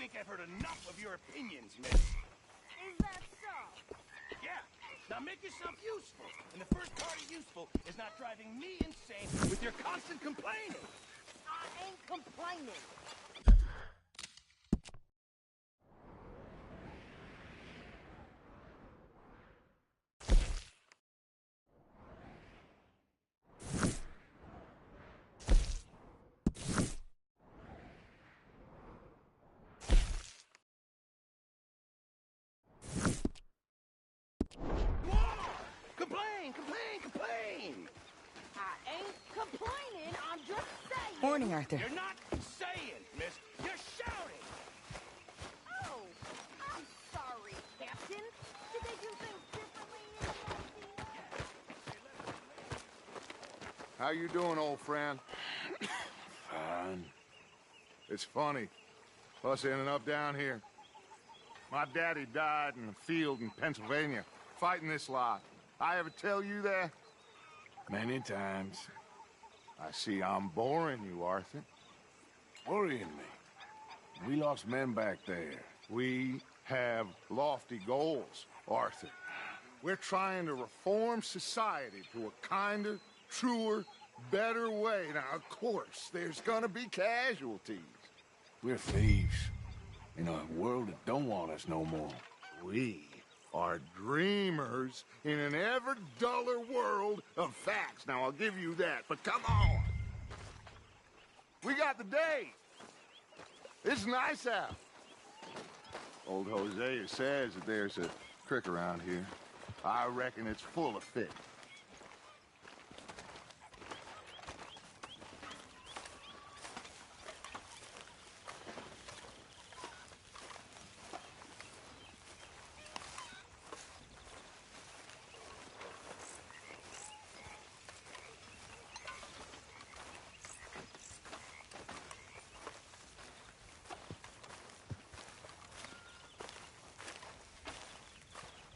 think I've heard enough of your opinions, miss. Is that so? Yeah. Now make yourself useful. And the first part of useful is not driving me insane with your constant complaining. I ain't complaining. Complain! I ain't complaining, I'm just saying. Morning, Arthur. You're not saying, miss. You're shouting. Oh, I'm sorry, Captain. Did they do things differently in the How you doing, old friend? Fine. It's funny, us ending up down here. My daddy died in the field in Pennsylvania, fighting this lot. I ever tell you that? Many times. I see I'm boring you, Arthur. Worrying me. We lost men back there. We have lofty goals, Arthur. We're trying to reform society to a kinder, truer, better way. Now, of course, there's gonna be casualties. We're thieves. In a world that don't want us no more. We are dreamers in an ever duller world of facts. Now, I'll give you that, but come on. We got the day. It's nice out. Old Hosea says that there's a creek around here. I reckon it's full of fish.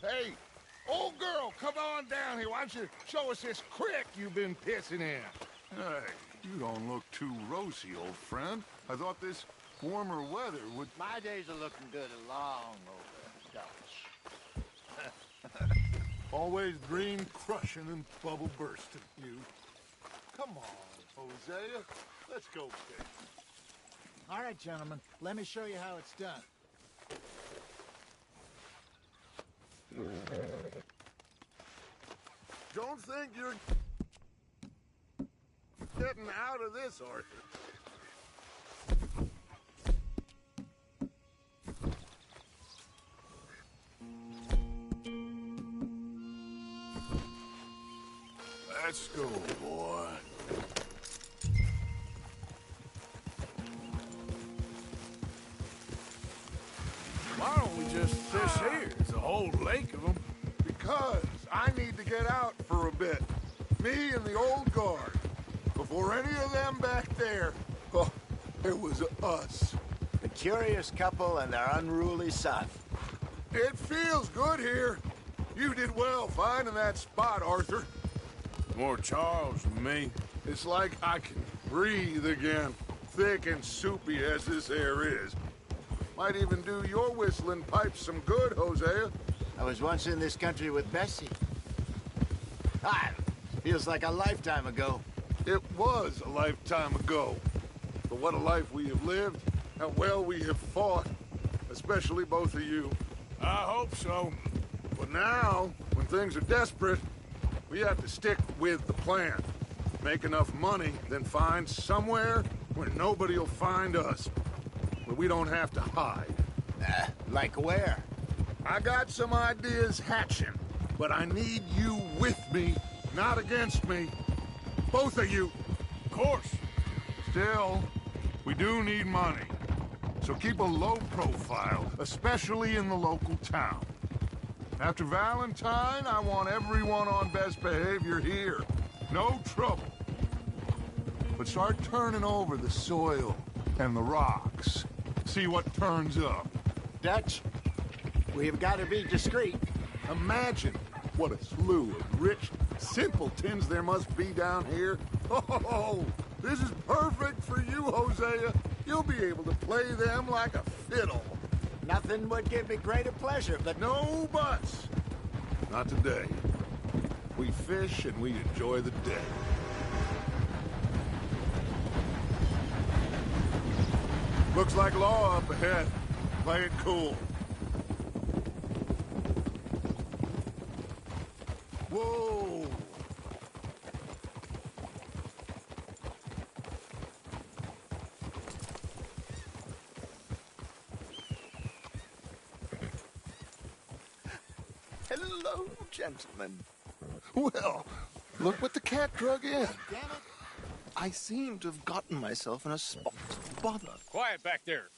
Hey, old girl, come on down here. Why don't you show us this creek you've been pissing in? Hey, you don't look too rosy, old friend. I thought this warmer weather would... My days are looking good along over, Dutch. Always dream crushing and bubble bursting, you. Come on, Hosea. Let's go, kid. All right, gentlemen. Let me show you how it's done. Don't think you're getting out of this, Arthur. Let's go, boy. Why don't we just fish here? There's a whole lake of them. Because I need to get out for a bit. Me and the old guard. Before any of them back there, oh, it was us. The curious couple and their unruly son. It feels good here. You did well finding that spot, Arthur. More Charles than me. It's like I can breathe again, thick and soupy as this air is. Might even do your whistling pipes some good, Hosea. I was once in this country with Bessie. Ah, feels like a lifetime ago. It was a lifetime ago. But what a life we have lived, how well we have fought, especially both of you. I hope so. But now, when things are desperate, we have to stick with the plan. Make enough money, then find somewhere where nobody will find us. Where we don't have to hide. Like where? I got some ideas hatching, but I need you with me, not against me. Both of you. Of course. Still, we do need money. So keep a low profile, especially in the local town. After Valentine, I want everyone on best behavior here. No trouble. But start turning over the soil and the rocks. See what turns up. Dutch, we've got to be discreet. Imagine what a slew of rich simpletons there must be down here. Oh, this is perfect for you, Hosea. You'll be able to play them like a fiddle. Nothing would give me greater pleasure, but No buts. Not today. We fish and we enjoy the day. Looks like law up ahead. Play it cool. Whoa! Hello, gentlemen. Well, look what the cat drug in. Damn it. I seem to have gotten myself in a spot of bother. Quiet back there.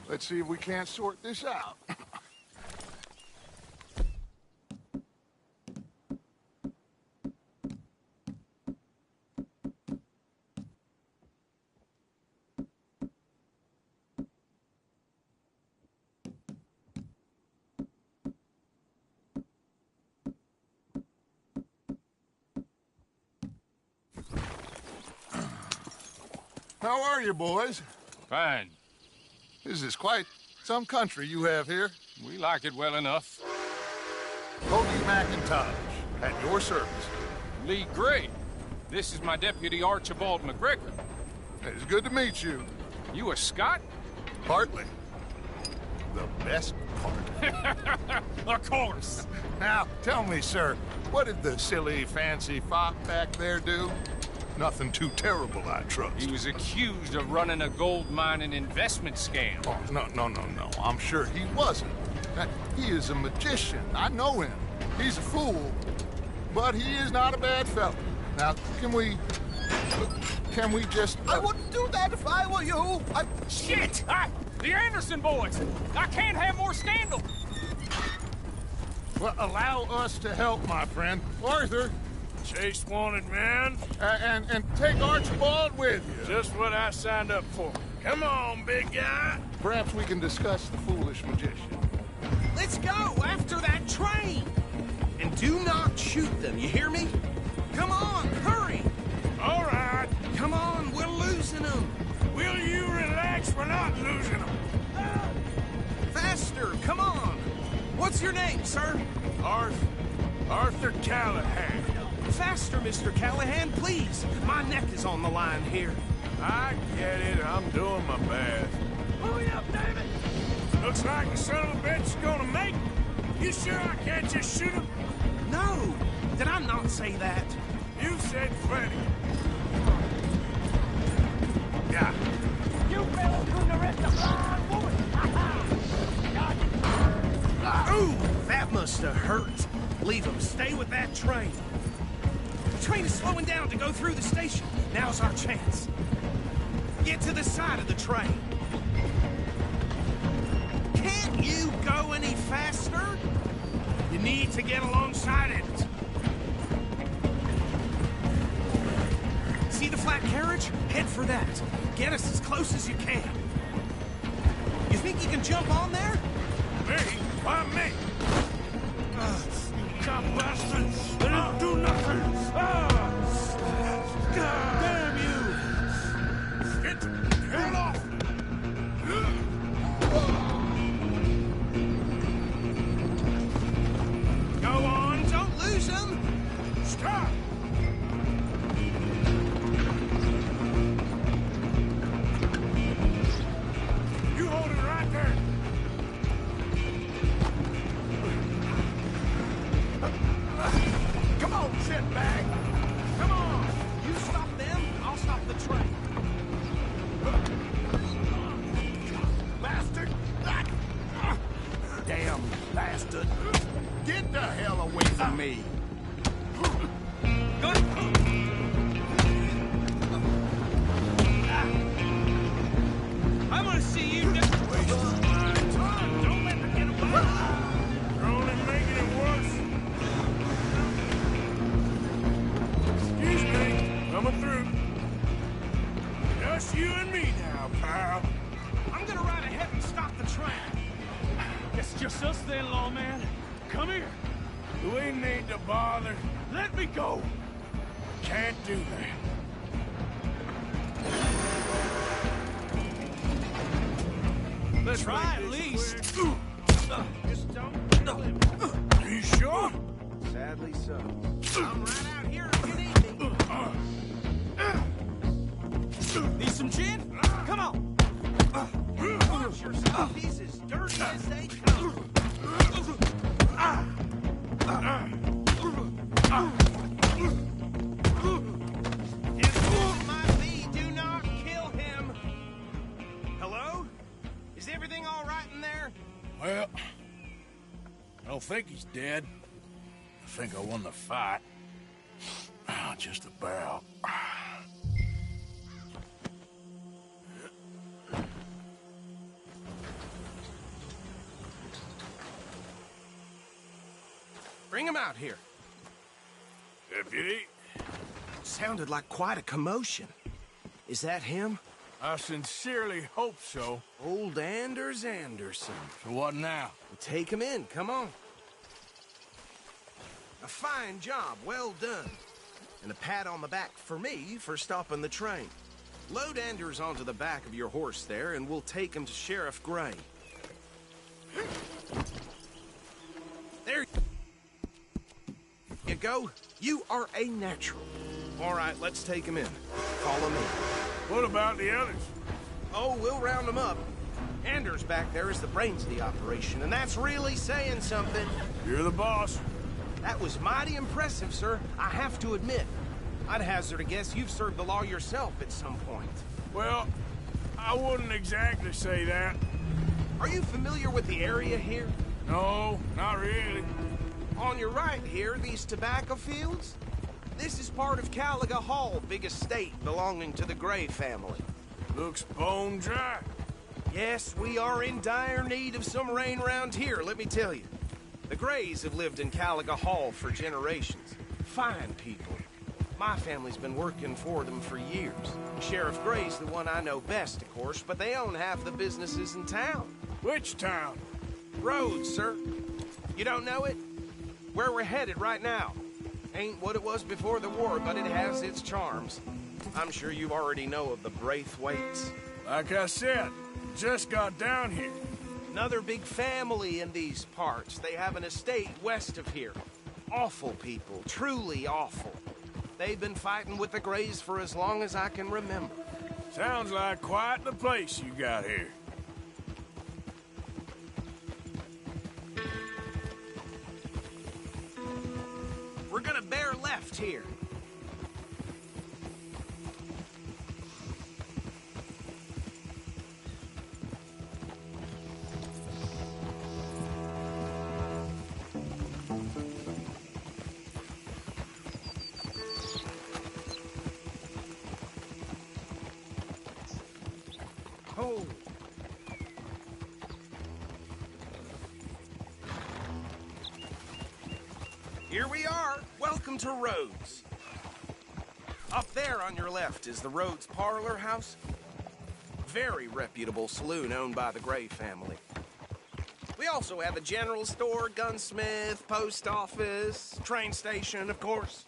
Let's see if we can't sort this out. How are you, boys? Fine. This is quite some country you have here. We like it well enough. Cody McIntosh, at your service. Lee Gray. This is my deputy Archibald McGregor. It's good to meet you. You a Scot? Partly. The best part. Of course. Now, tell me, sir, what did the silly, fancy fop back there do? Nothing too terrible, I trust. He was accused of running a gold mining investment scam. Oh, no. I'm sure he wasn't. He is a magician. I know him. He's a fool. But he is not a bad fellow. Now, can we just... I wouldn't do that if I were you. Shit! The Anderson boys! I can't have more scandal! Well, allow us to help, my friend. Arthur, Chase wanted man. and take Archibald with you. Just what I signed up for. Come on, big guy. Perhaps we can discuss the foolish magician. Let's go after that train. And do not shoot them, you hear me? Come on, hurry. All right. Come on, we're losing them. Will you relax? We're not losing them. Faster, come on. What's your name, sir? Arthur Callahan. Faster, Mr. Callahan, please. My neck is on the line here. I get it. I'm doing my best. Hurry up, David. Looks like the son of a bitch is gonna make it. You sure I can't just shoot him? No. Did I not say that? You said plenty. Yeah. You fellas couldn't arrest a blind woman. Ooh, that must have hurt. Leave him. Stay with that train. The train is slowing down to go through the station. Now's our chance. Get to the side of the train. Can't you go any faster? You need to get alongside it. See the flat carriage? Head for that. Get us as close as you can. You think you can jump on there? Me? Why me? You cop bastards! They didn't do nothing! Damn you! Get off! Go on, don't lose them! Stop! You hold it right there! Come on, shitbag! Come on! You stop them, I'll stop the train. Bastard! Damn bastard! Get the hell away from me! I'm gonna see you next week. Don't let me get away. You're only making it worse. Excuse me, coming through. Just you and me now, pal. I'm gonna ride ahead and stop the train. It's just us then, lawman. Come here. We need to bother. Let me go. Can't do that. Let's try at least. Just don't kill him. Are you sure? Sadly so. I'm right out here if you need me. Need some gin? Come on. Watch yourself. He's as dirty as they come. His wound might be, do not kill him. Hello? Is everything all right in there? Well, I don't think he's dead. I think I won the fight. Just about. Bring him out here. Deputy, Sounded like quite a commotion. Is that him? I sincerely hope so. Old Anders Anderson. So what now? Take him in, come on. A fine job, well done. And a pat on the back for me for stopping the train. Load Anders onto the back of your horse there, and we'll take him to Sheriff Gray. There you go. You are a natural. All right, let's take him in. Follow me. what about the others? Oh, we'll round them up. Anders back there is the brains of the operation, and that's really saying something. You're the boss. That was mighty impressive, sir. I have to admit. I'd hazard a guess you've served the law yourself at some point. Well, I wouldn't exactly say that. Are you familiar with the area here? No, not really. On your right here, these tobacco fields? This is part of Caliga Hall, big estate belonging to the Gray family. Looks bone dry. Yes, we are in dire need of some rain around here, let me tell you. The Grays have lived in Caliga Hall for generations. Fine people. My family's been working for them for years. Sheriff Gray's the one I know best, of course, but they own half the businesses in town. Which town? Rhodes, sir. You don't know it? Where we're headed right now. Ain't what it was before the war, but it has its charms. I'm sure you already know of the Braithwaites. Like I said, just got down here. Another big family in these parts. They have an estate west of here. Awful people, truly awful. They've been fighting with the Grays for as long as I can remember. Sounds like quite the place you got here. We're gonna bear left here. Oh. Here we are. Welcome to Rhodes. Up there on your left is the Rhodes Parlor House. Very reputable saloon owned by the Gray family. We also have a general store, gunsmith, post office, train station, of course.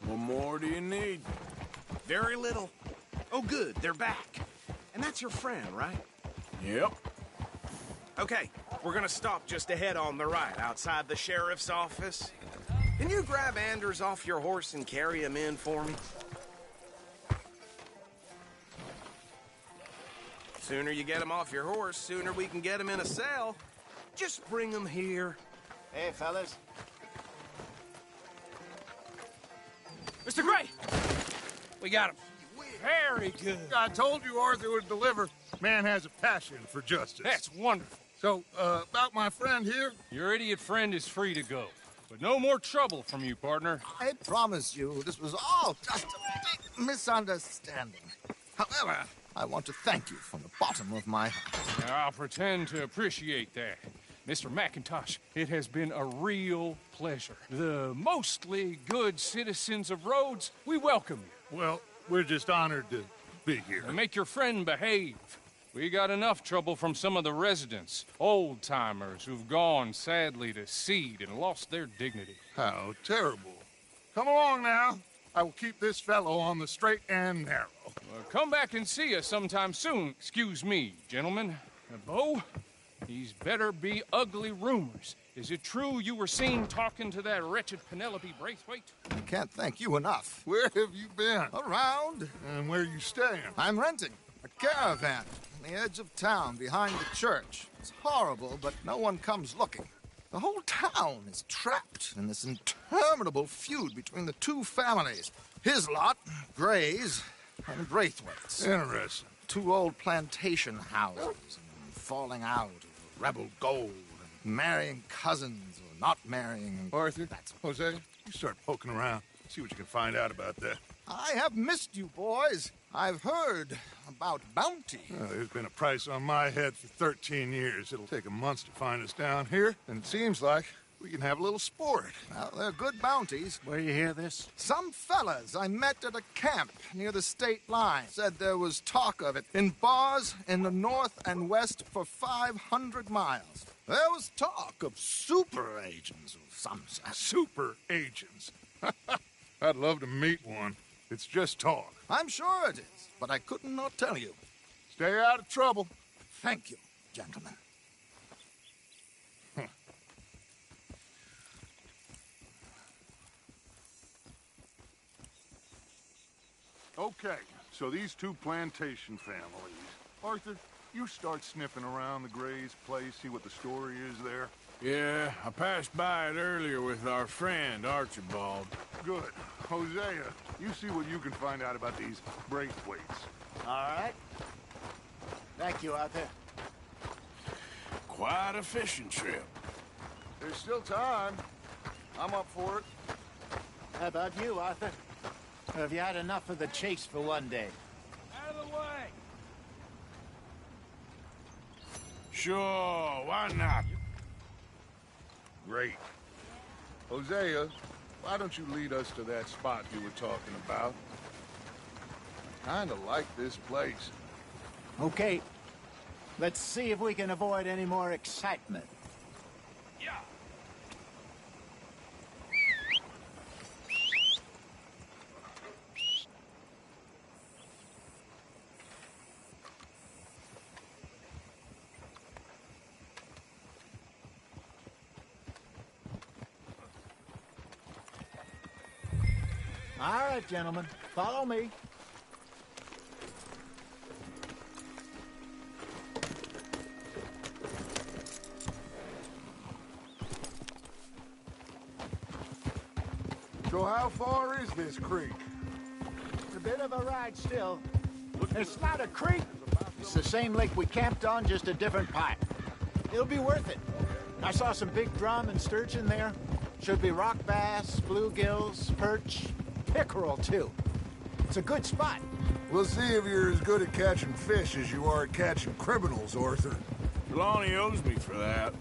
What more do you need? Very little. Oh, good, they're back. And that's your friend, right? Yep. Okay, we're gonna stop just ahead on the right, outside the sheriff's office. Can you grab Anders off your horse and carry him in for me? Sooner you get him off your horse, sooner we can get him in a cell. Just bring him here. Hey, fellas. Mr. Gray! We got him. Very good. I told you Arthur would deliver. Man has a passion for justice. That's wonderful. So, about my friend here? Your idiot friend is free to go. But no more trouble from you, partner. I promise you, this was all just a big misunderstanding. However, I want to thank you from the bottom of my heart. Now, I'll pretend to appreciate that. Mr. McIntosh, it has been a real pleasure. The mostly good citizens of Rhodes, we welcome you. Well, we're just honored to be here. And make your friend behave. We got enough trouble from some of the residents, old-timers who've gone, sadly, to seed and lost their dignity. How terrible. Come along now. I will keep this fellow on the straight and narrow. Come back and see us sometime soon. Excuse me, gentlemen. Bo, these better be ugly rumors. Is it true you were seen talking to that wretched Penelope Braithwaite? I can't thank you enough. Where have you been? Around. And where you staying? I'm renting a caravan on the edge of town behind the church. It's horrible, but no one comes looking. The whole town is trapped in this interminable feud between the two families. His lot, Gray's, and Braithwaite's. Interesting. Two old plantation houses, and falling out of rebel gold, and marrying cousins or not marrying. Arthur, Jose, you start poking around. See what you can find out about that. I have missed you, boys. I've heard about bounty. There's been a price on my head for 13 years. It'll take a month to find us down here, and it seems like we can have a little sport. Well, they're good bounties. Where you hear this? Some fellas I met at a camp near the state line said there was talk of it in bars in the north and west for 500 miles. There was talk of super agents of some sort. Super agents. I'd love to meet one. It's just talk. I'm sure it is, but I couldn't not tell you. Stay out of trouble. Thank you, gentlemen. Okay, so these two plantation families. Arthur, you start sniffing around the Gray's place, see what the story is there. Yeah, I passed by it earlier with our friend, Archibald. Good. Hosea, you see what you can find out about these Braithwaites. All right. Thank you, Arthur. Quite a fishing trip. There's still time. I'm up for it. How about you, Arthur? Or have you had enough of the chase for one day? Out of the way! Sure, why not? Great. Hosea, why don't you lead us to that spot you were talking about? I kinda like this place. Okay. Let's see if we can avoid any more excitement. Yeah! All right, gentlemen. Follow me. So how far is this creek? It's a bit of a ride still. It's not a creek. It's the same lake we camped on, just a different pipe. It'll be worth it. I saw some big drum and sturgeon there. Should be rock bass, bluegills, perch, pickerel, too. It's a good spot. We'll see if you're as good at catching fish as you are at catching criminals, Arthur. Trelawney owes me for that.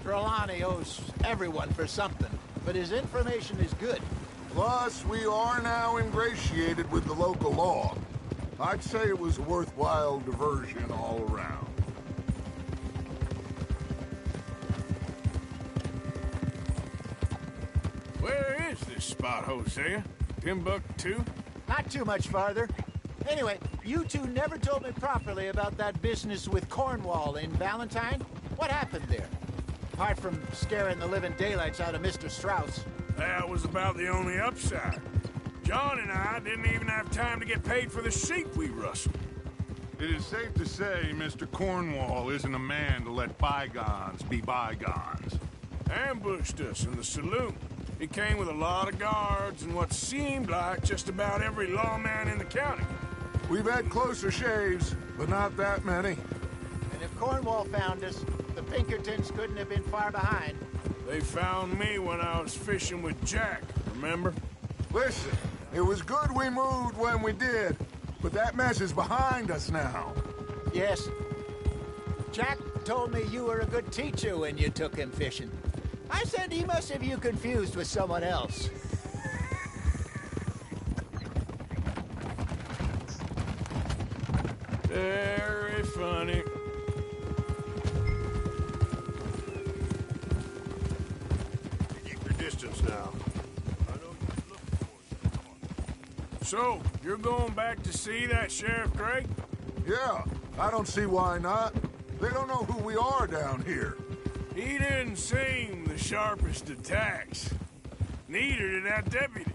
Trelawney owes everyone for something, but his information is good. Plus, we are now ingratiated with the local law. I'd say it was a worthwhile diversion all around. Where is this spot, Hosea? Timbuktu? Not too much farther. Anyway, you two never told me properly about that business with Cornwall in Valentine. What happened there? Apart from scaring the living daylights out of Mr. Strauss. That was about the only upside. John and I didn't even have time to get paid for the sheep we rustled. It is safe to say Mr. Cornwall isn't a man to let bygones be bygones. Ambushed us in the saloon. He came with a lot of guards and what seemed like just about every lawman in the county. We've had closer shaves, but not that many. And if Cornwall found us, the Pinkertons couldn't have been far behind. They found me when I was fishing with Jack, remember? Listen, it was good we moved when we did, but that mess is behind us now. Yes. Jack told me you were a good teacher when you took him fishing. I said he must have you confused with someone else. Very funny. Keep your distance now. I know you're looking for us. So, you're going back to see that Sheriff Gray? Yeah, I don't see why not. They don't know who we are down here. He didn't seem the sharpest of tacks. Neither did that deputy.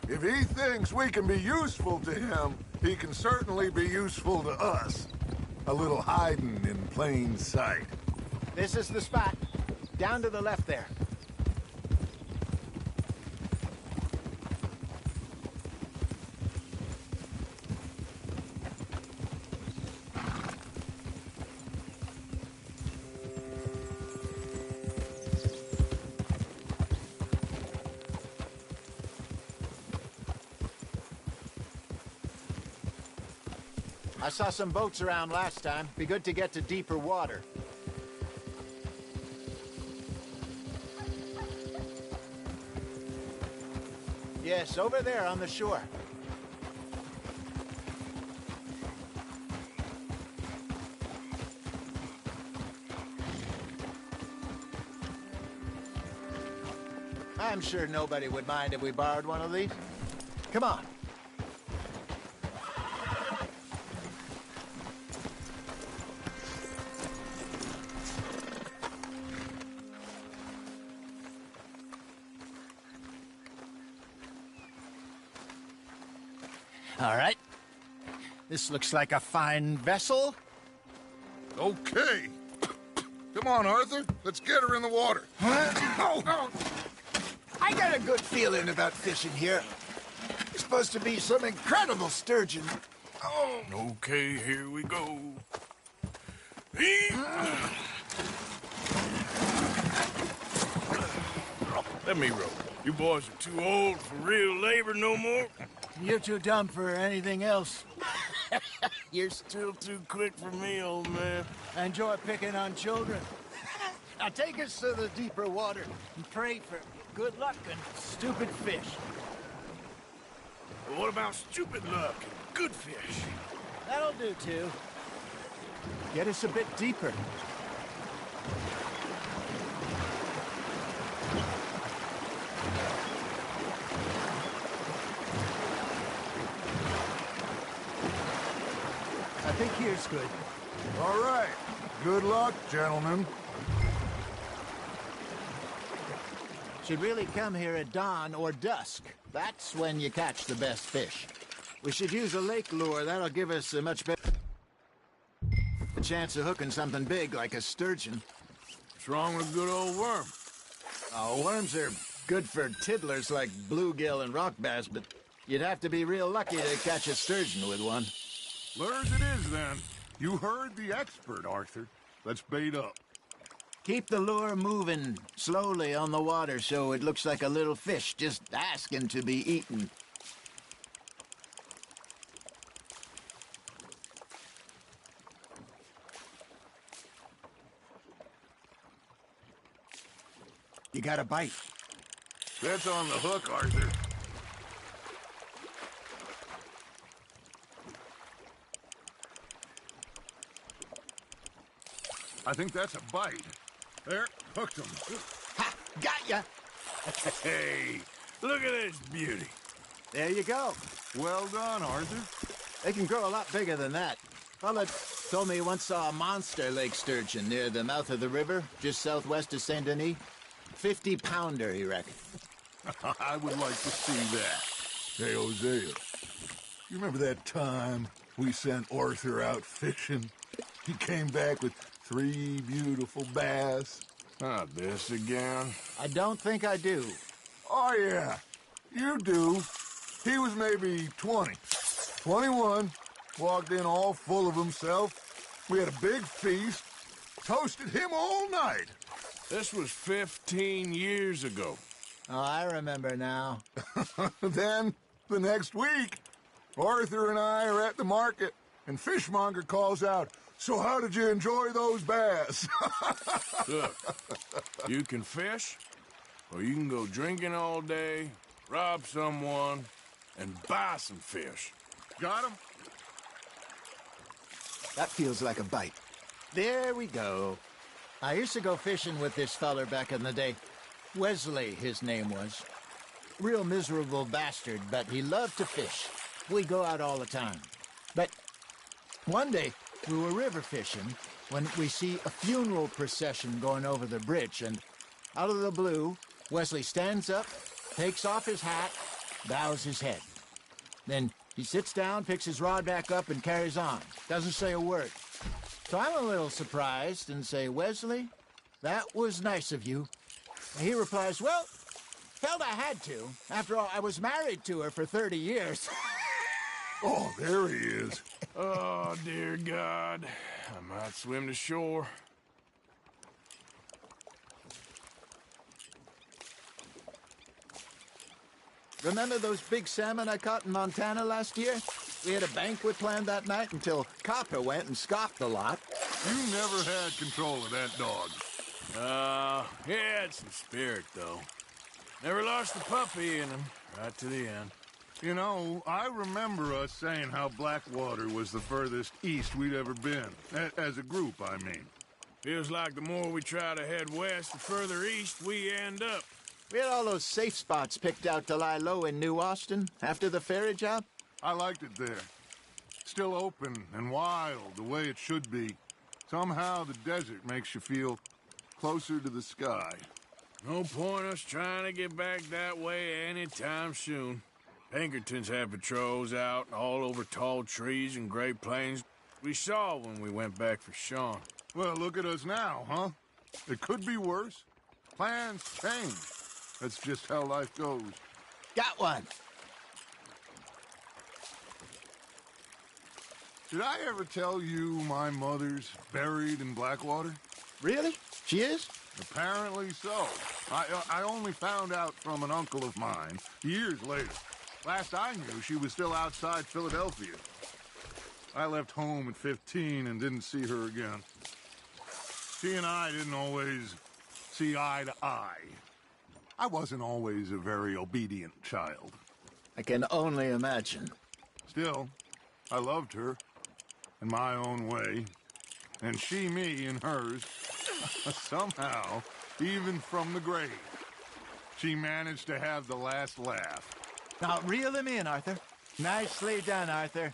If he thinks we can be useful to him, he can certainly be useful to us. A little hiding in plain sight. This is the spot. Down to the left there. I saw some boats around last time. Be good to get to deeper water. Yes, over there on the shore. I'm sure nobody would mind if we borrowed one of these. Come on. All right. This looks like a fine vessel. Okay. Come on, Arthur. Let's get her in the water. I got a good feeling about fishing here. It's supposed to be some incredible sturgeon. Oh. Okay, here we go. Let me row. You boys are too old for real labor no more. You're too dumb for anything else. You're still too quick for me, old man. I enjoy picking on children. Now take us to the deeper water and pray for good luck and stupid fish. But what about stupid luck and good fish? That'll do, too. Get us a bit deeper. I think here's good. All right. Good luck, gentlemen. Should really come here at dawn or dusk. That's when you catch the best fish. We should use a lake lure. That'll give us a much better chance of hooking something big like a sturgeon. What's wrong with a good old worm? Oh, worms are good for tiddlers like bluegill and rock bass, but you'd have to be real lucky to catch a sturgeon with one. Lures it is, then. You heard the expert, Arthur. Let's bait up. Keep the lure moving slowly on the water so it looks like a little fish just asking to be eaten. You got a bite. That's on the hook, Arthur. I think that's a bite. There, hooked him. Ha! Got ya! Hey, look at this beauty. There you go. Well done, Arthur. They can grow a lot bigger than that. Fella told me he once saw a monster lake sturgeon near the mouth of the river, just southwest of Saint Denis. 50-pounder, he reckoned. I would like to see that. Hey, Hosea, you remember that time we sent Arthur out fishing? He came back with 3 beautiful bass. Not this again. I don't think I do. Oh, yeah, you do. He was maybe 20, 21, walked in all full of himself. We had a big feast, toasted him all night. This was 15 years ago. Oh, I remember now. Then, the next week, Arthur and I are at the market, and Fishmonger calls out, "So how did you enjoy those bass?" Look, you can fish, or you can go drinking all day, rob someone, and buy some fish. Got him? That feels like a bite. There we go. I used to go fishing with this feller back in the day. Wesley, his name was. Real miserable bastard, but he loved to fish. We'd go out all the time. But one day, we were river fishing, when we see a funeral procession going over the bridge, and out of the blue, Wesley stands up, takes off his hat, bows his head. Then he sits down, picks his rod back up, and carries on. Doesn't say a word. So I'm a little surprised and say, Wesley, that was nice of you. And he replies, well, felt I had to. After all, I was married to her for 30 years. Oh, there he is. Oh, dear God. I might swim to shore. Remember those big salmon I caught in Montana last year? We had a banquet planned that night until Copper went and scoffed the lot. You never had control of that dog. He had some spirit, though. Never lost the puppy in him, right to the end. You know, I remember us saying how Blackwater was the furthest east we'd ever been. As a group, I mean. Feels like the more we try to head west, the further east we end up. We had all those safe spots picked out to lie low in New Austin after the ferry job. I liked it there. Still open and wild, the way it should be. Somehow the desert makes you feel closer to the sky. No point us trying to get back that way anytime soon. Pinkertons had patrols out all over tall trees and Great Plains. We saw when we went back for Sean. Well, look at us now, huh? It could be worse. Plans change. That's just how life goes. Got one. Did I ever tell you my mother's buried in Blackwater? Really? She is? Apparently so. I only found out from an uncle of mine years later. Last I knew, she was still outside Philadelphia. I left home at 15 and didn't see her again. She and I didn't always see eye to eye. I wasn't always a very obedient child. I can only imagine. Still, I loved her in my own way, and she me in hers. Somehow, even from the grave, she managed to have the last laugh. Now, reel him in, Arthur. Nicely done, Arthur.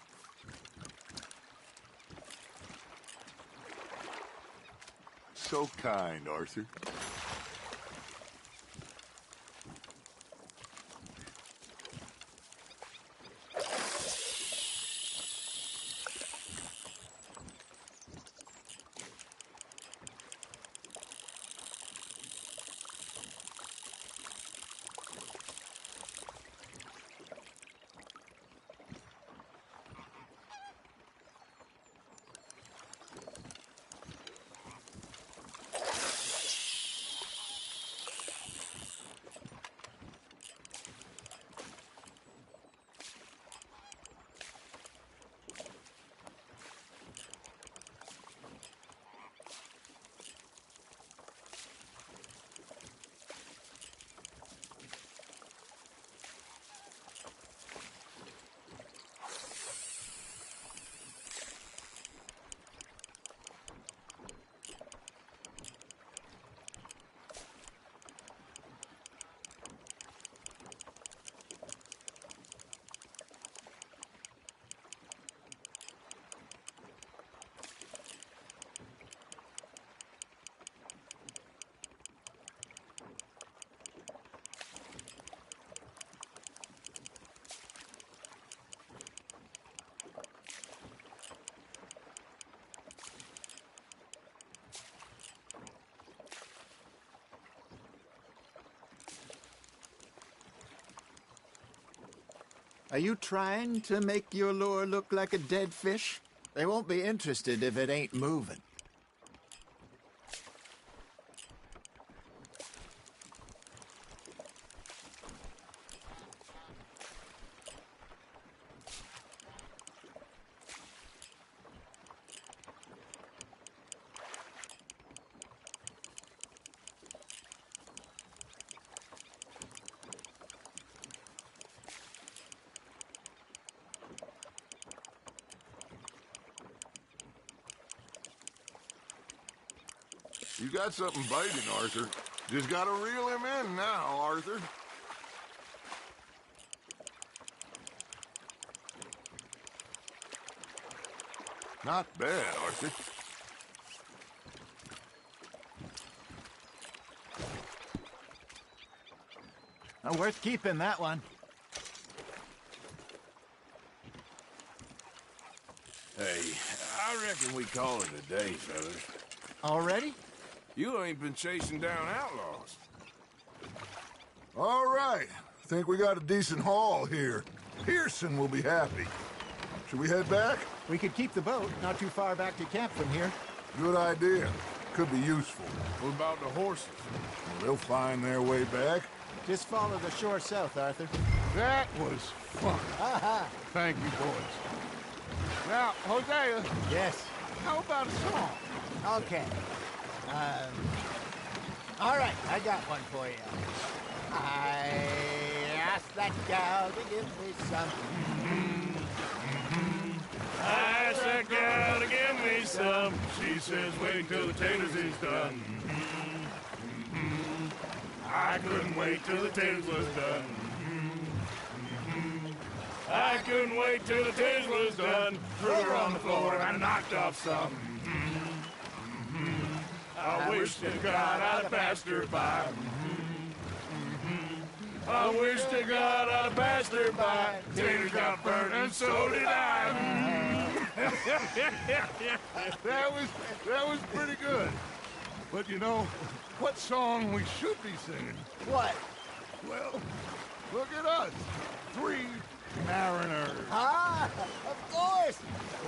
So kind, Arthur. Are you trying to make your lure look like a dead fish? They won't be interested if it ain't moving. You got something biting, Arthur. Just gotta reel him in now, Arthur. Not bad, Arthur. Worth keeping, that one. Hey, I reckon we call it a day, fellas. Already? You ain't been chasing down outlaws. All right. Think we got a decent haul here. Pearson will be happy. Should we head back? We could keep the boat not too far back to camp from here. Good idea. Could be useful. What about the horses? Well, they'll find their way back. Just follow the shore south, Arthur. That was fun. Thank you, boys. Now, Hosea, Yes. how about a song? Okay. All right, I got one for you. I asked that gal to give me some. I asked that gal to give me some. She says wait till the taters is done. I couldn't wait till the taters was done. I couldn't wait till the taters was done. Threw her on the floor and I knocked off some. I wish to God I'd have passed her by. I wish to God I'd have passed her by. Taters got burnt and so did I. That was pretty good. But you know, what song we should be singing? What? Well, look at us. 3 mariners. Ah, of course.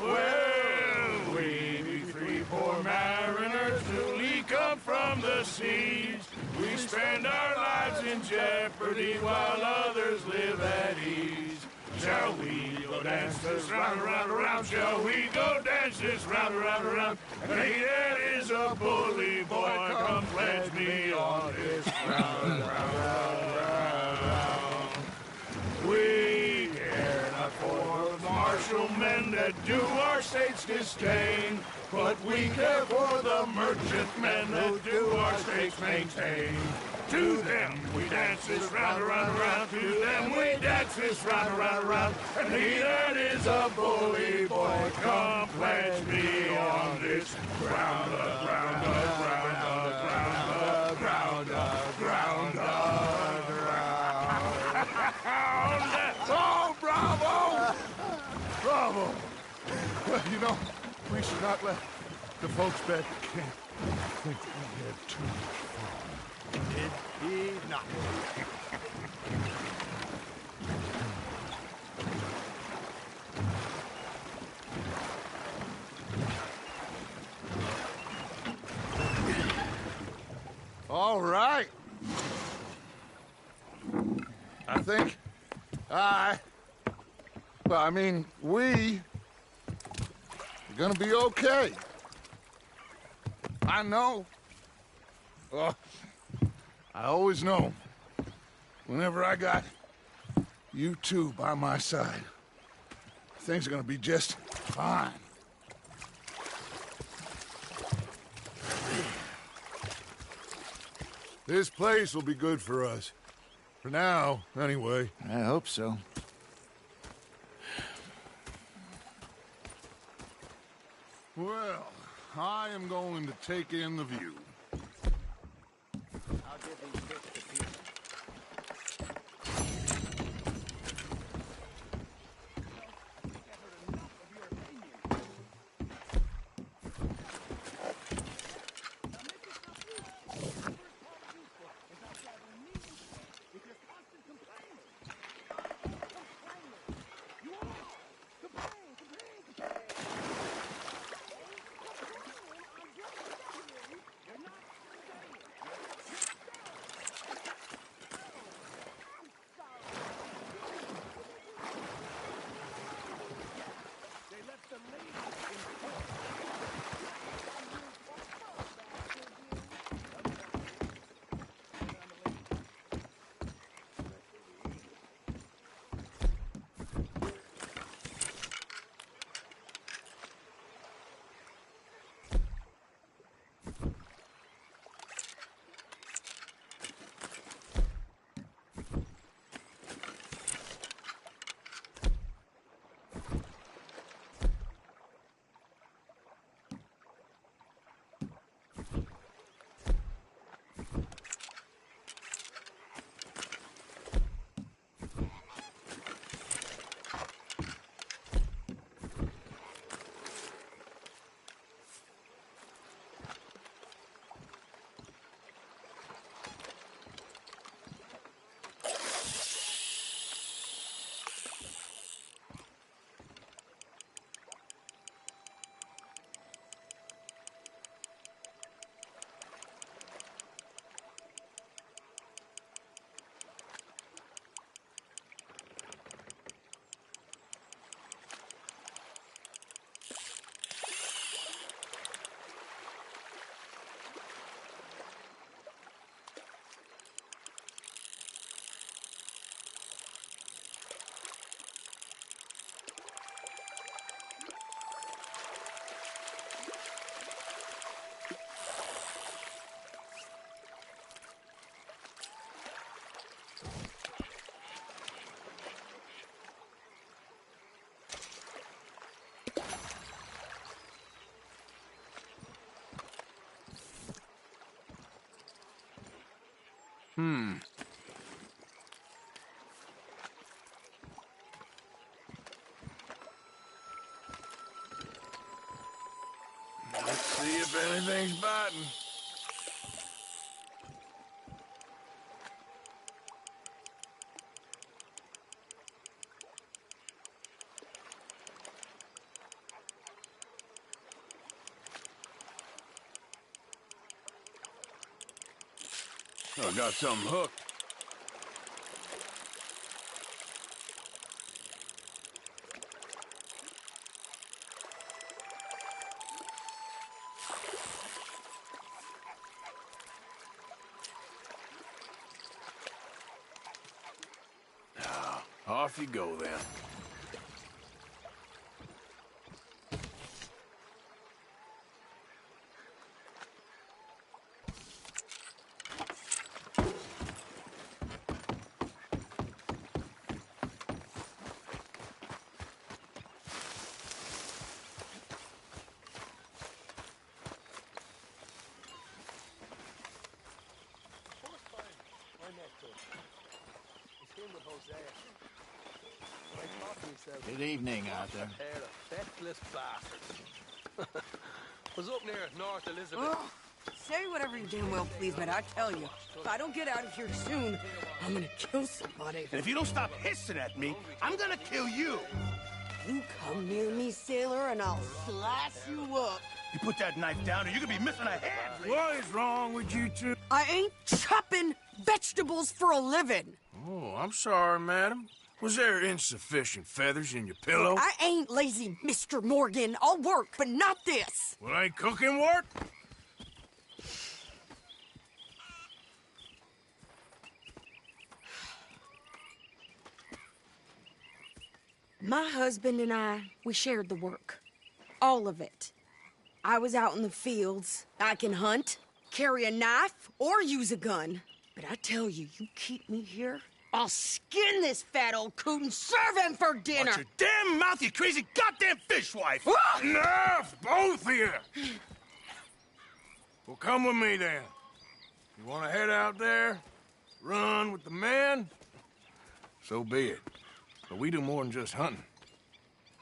Well, we be 3 poor mariners newly come from the seas. We spend our lives in jeopardy while others live at ease. Shall we go dance this round, around, around? Shall we go dance this round, around, around? And he that is a bully boy, come pledge me on this round, round, round, round. We care not for the martial men that do our state's disdain, but we care for the merchant men that do our state's maintain. To them we dance this round, around, around. To them we dance this round, around, around. And he that is a bully boy, come pledge me on this ground, ground, ground, ground, ground, ground, ground. Oh, bravo! Bravo! Well, you know, we should not let the folks back at camp think that we had too much fun. Did he not? All right. I think we are gonna be okay. I know. I always know. Whenever I got you two by my side, things are gonna be just fine. This place will be good for us. For now, anyway. I hope so. Well, I am going to take in the view. I'll give these bits to Peter. Let's see if anything's biting. Oh, I got something hooked. Now, off you go then. Good evening, Arthur. Feckless bastard. Was up near North Elizabeth. Oh, say whatever you damn well please, but I tell you, if I don't get out of here soon, I'm gonna kill somebody. And if you don't stop hissing at me, I'm gonna kill you. You come near me, sailor, and I'll slice you up. You put that knife down or you're gonna be missing a head. What is wrong with you two? I ain't chopping vegetables for a living. Oh, I'm sorry, madam. Was there insufficient feathers in your pillow? I ain't lazy, Mr. Morgan. I'll work, but not this. Well, ain't cooking work? My husband and I, we shared the work. All of it. I was out in the fields. I can hunt, carry a knife, or use a gun. But I tell you, you keep me here, I'll skin this fat old coot and serve him for dinner. Watch your damn mouth, you crazy goddamn fishwife! Enough, both of you! Well, come with me then. You want to head out there, run with the men? So be it. But we do more than just hunting.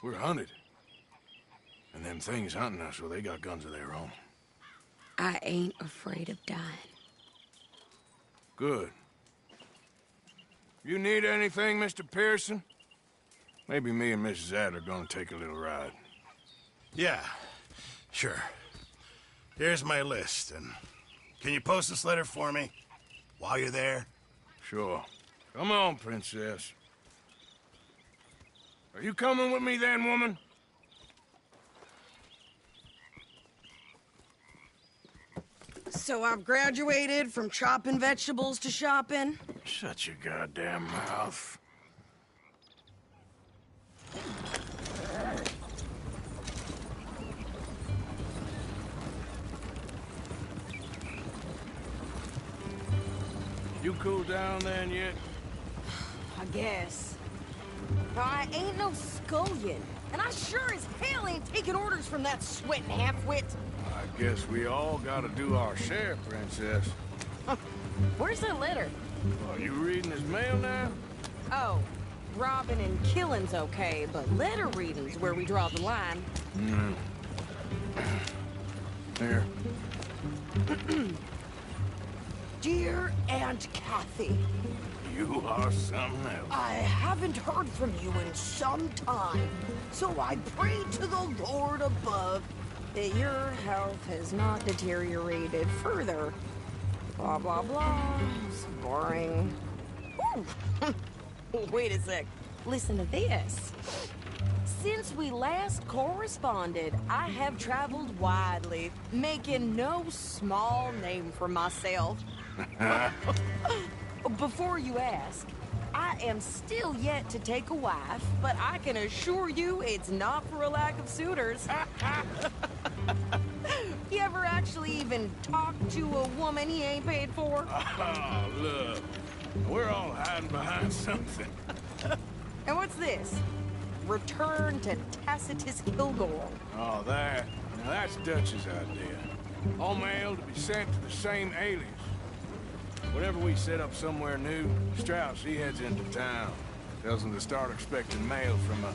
We're hunted. And them things hunting us, so they got guns of their own. I ain't afraid of dying. Good. You need anything, Mr. Pearson? Maybe me and Mrs. Adler gonna take a little ride. Yeah, sure. Here's my list, and can you post this letter for me while you're there? Sure. Come on, Princess. Are you coming with me then, woman? So I've graduated from chopping vegetables to shopping? Shut your goddamn mouth. You cool down then yet? I guess. I ain't no scullion, and I sure as hell ain't taking orders from that sweating half-wit. I guess we all gotta do our share, Princess. Where's that letter? Are you reading his mail now? Oh, robbing and killing's okay, but letter reading's where we draw the line. Here. Dear Aunt Kathy, You are something else. I haven't heard from you in some time, so I pray to the Lord above that your health has not deteriorated further. Blah, blah, blah. It's boring. Ooh. Wait a sec. Listen to this. Since we last corresponded, I have traveled widely, making no small name for myself. Before you ask, I am still yet to take a wife, but I can assure you it's not for a lack of suitors. You ever actually even talk to a woman he ain't paid for? Oh, look. We're all hiding behind something. And what's this? Return to Tacitus Kilgore. Oh, that. Now, that's Dutch's idea. All mail to be sent to the same alias. Whenever we set up somewhere new, Strauss, he heads into town. Tells them to start expecting mail from a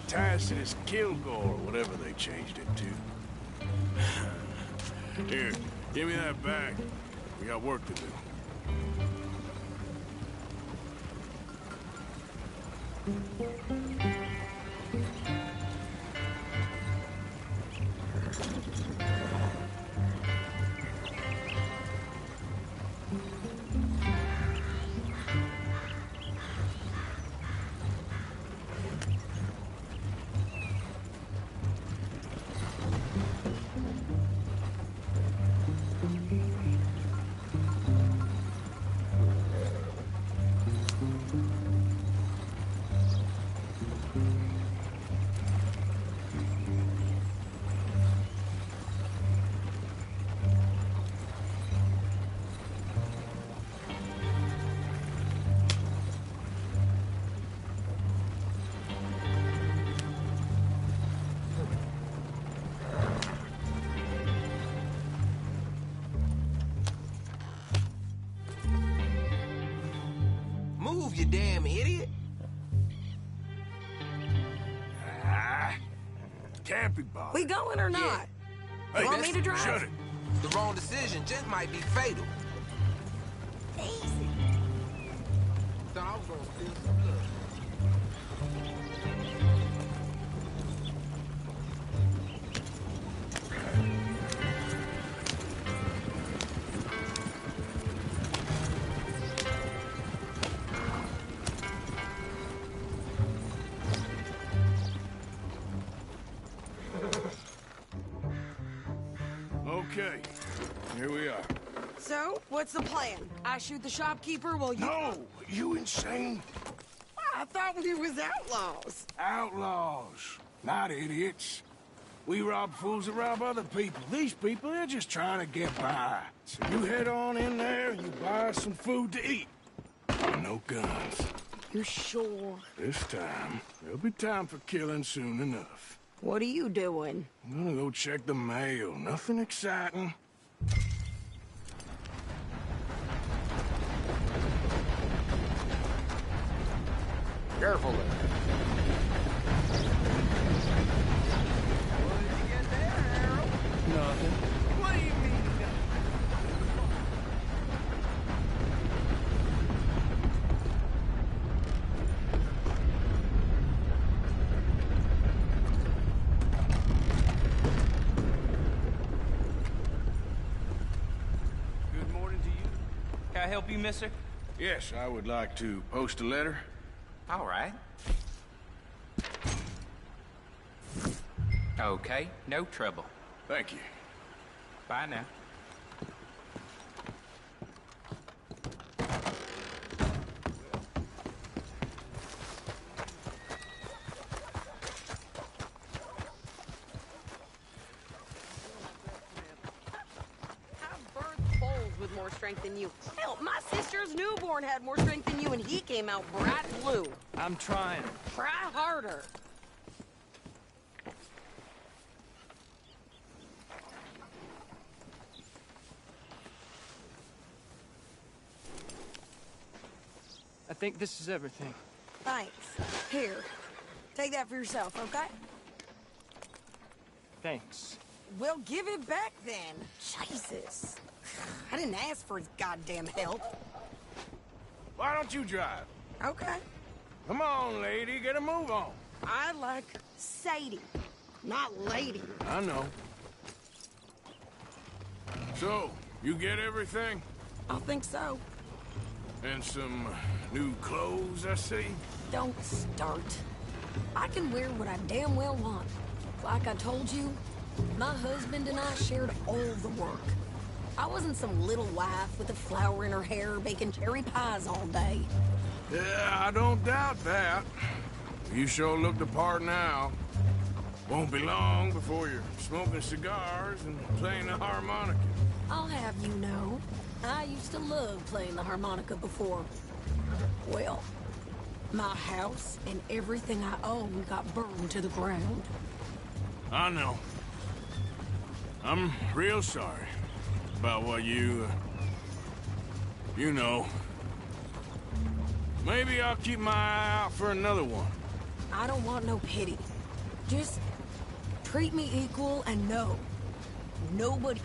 Tacitus Kilgore, whatever they changed it to. Here, give me that back. We got work to do. Move, you damn idiot. Can't be bothered. We going or not? Hey, Want me to drive? Shut it. The wrong decision just might be fatal. Easy. Thought I was gonna spill some blood. Okay, here we are. So, what's the plan? I shoot the shopkeeper while you... No! You insane? I thought we was outlaws. Outlaws, not idiots. We rob fools that rob other people. These people, they're just trying to get by. So you head on in there and you buy us some food to eat. No guns. You're sure? This time, there'll be time for killing soon enough. What are you doing? I'm gonna go check the mail. Nothing exciting. Careful there. What did you get there, Harold? Nothing. What do you mean, Good morning to you. Can I help you, mister? Yes, I would like to post a letter. All right. Okay, no trouble. Thank you. Bye now. With more strength than you. Hell, my sister's newborn had more strength than you, and he came out bright blue. I'm trying. Try harder. I think this is everything. Thanks. Here, take that for yourself, okay? Thanks. Well, give it back then. Jesus. I didn't ask for his goddamn help. Why don't you drive? Okay. Come on, lady, get a move on. I like Sadie, not lady. I know. So, you get everything? I think so. And some new clothes, I see? Don't start. I can wear what I damn well want. Like I told you, my husband and I shared all the work. I wasn't some little wife with a flower in her hair baking cherry pies all day. Yeah, I don't doubt that. You sure look the part now. Won't be long before you're smoking cigars and playing the harmonica. I'll have you know, I used to love playing the harmonica before. Well, my house and everything I own got burned to the ground. I know. I'm real sorry about what you You know. Maybe I'll keep my eye out for another one. I don't want no pity. Just treat me equal and no. Nobody...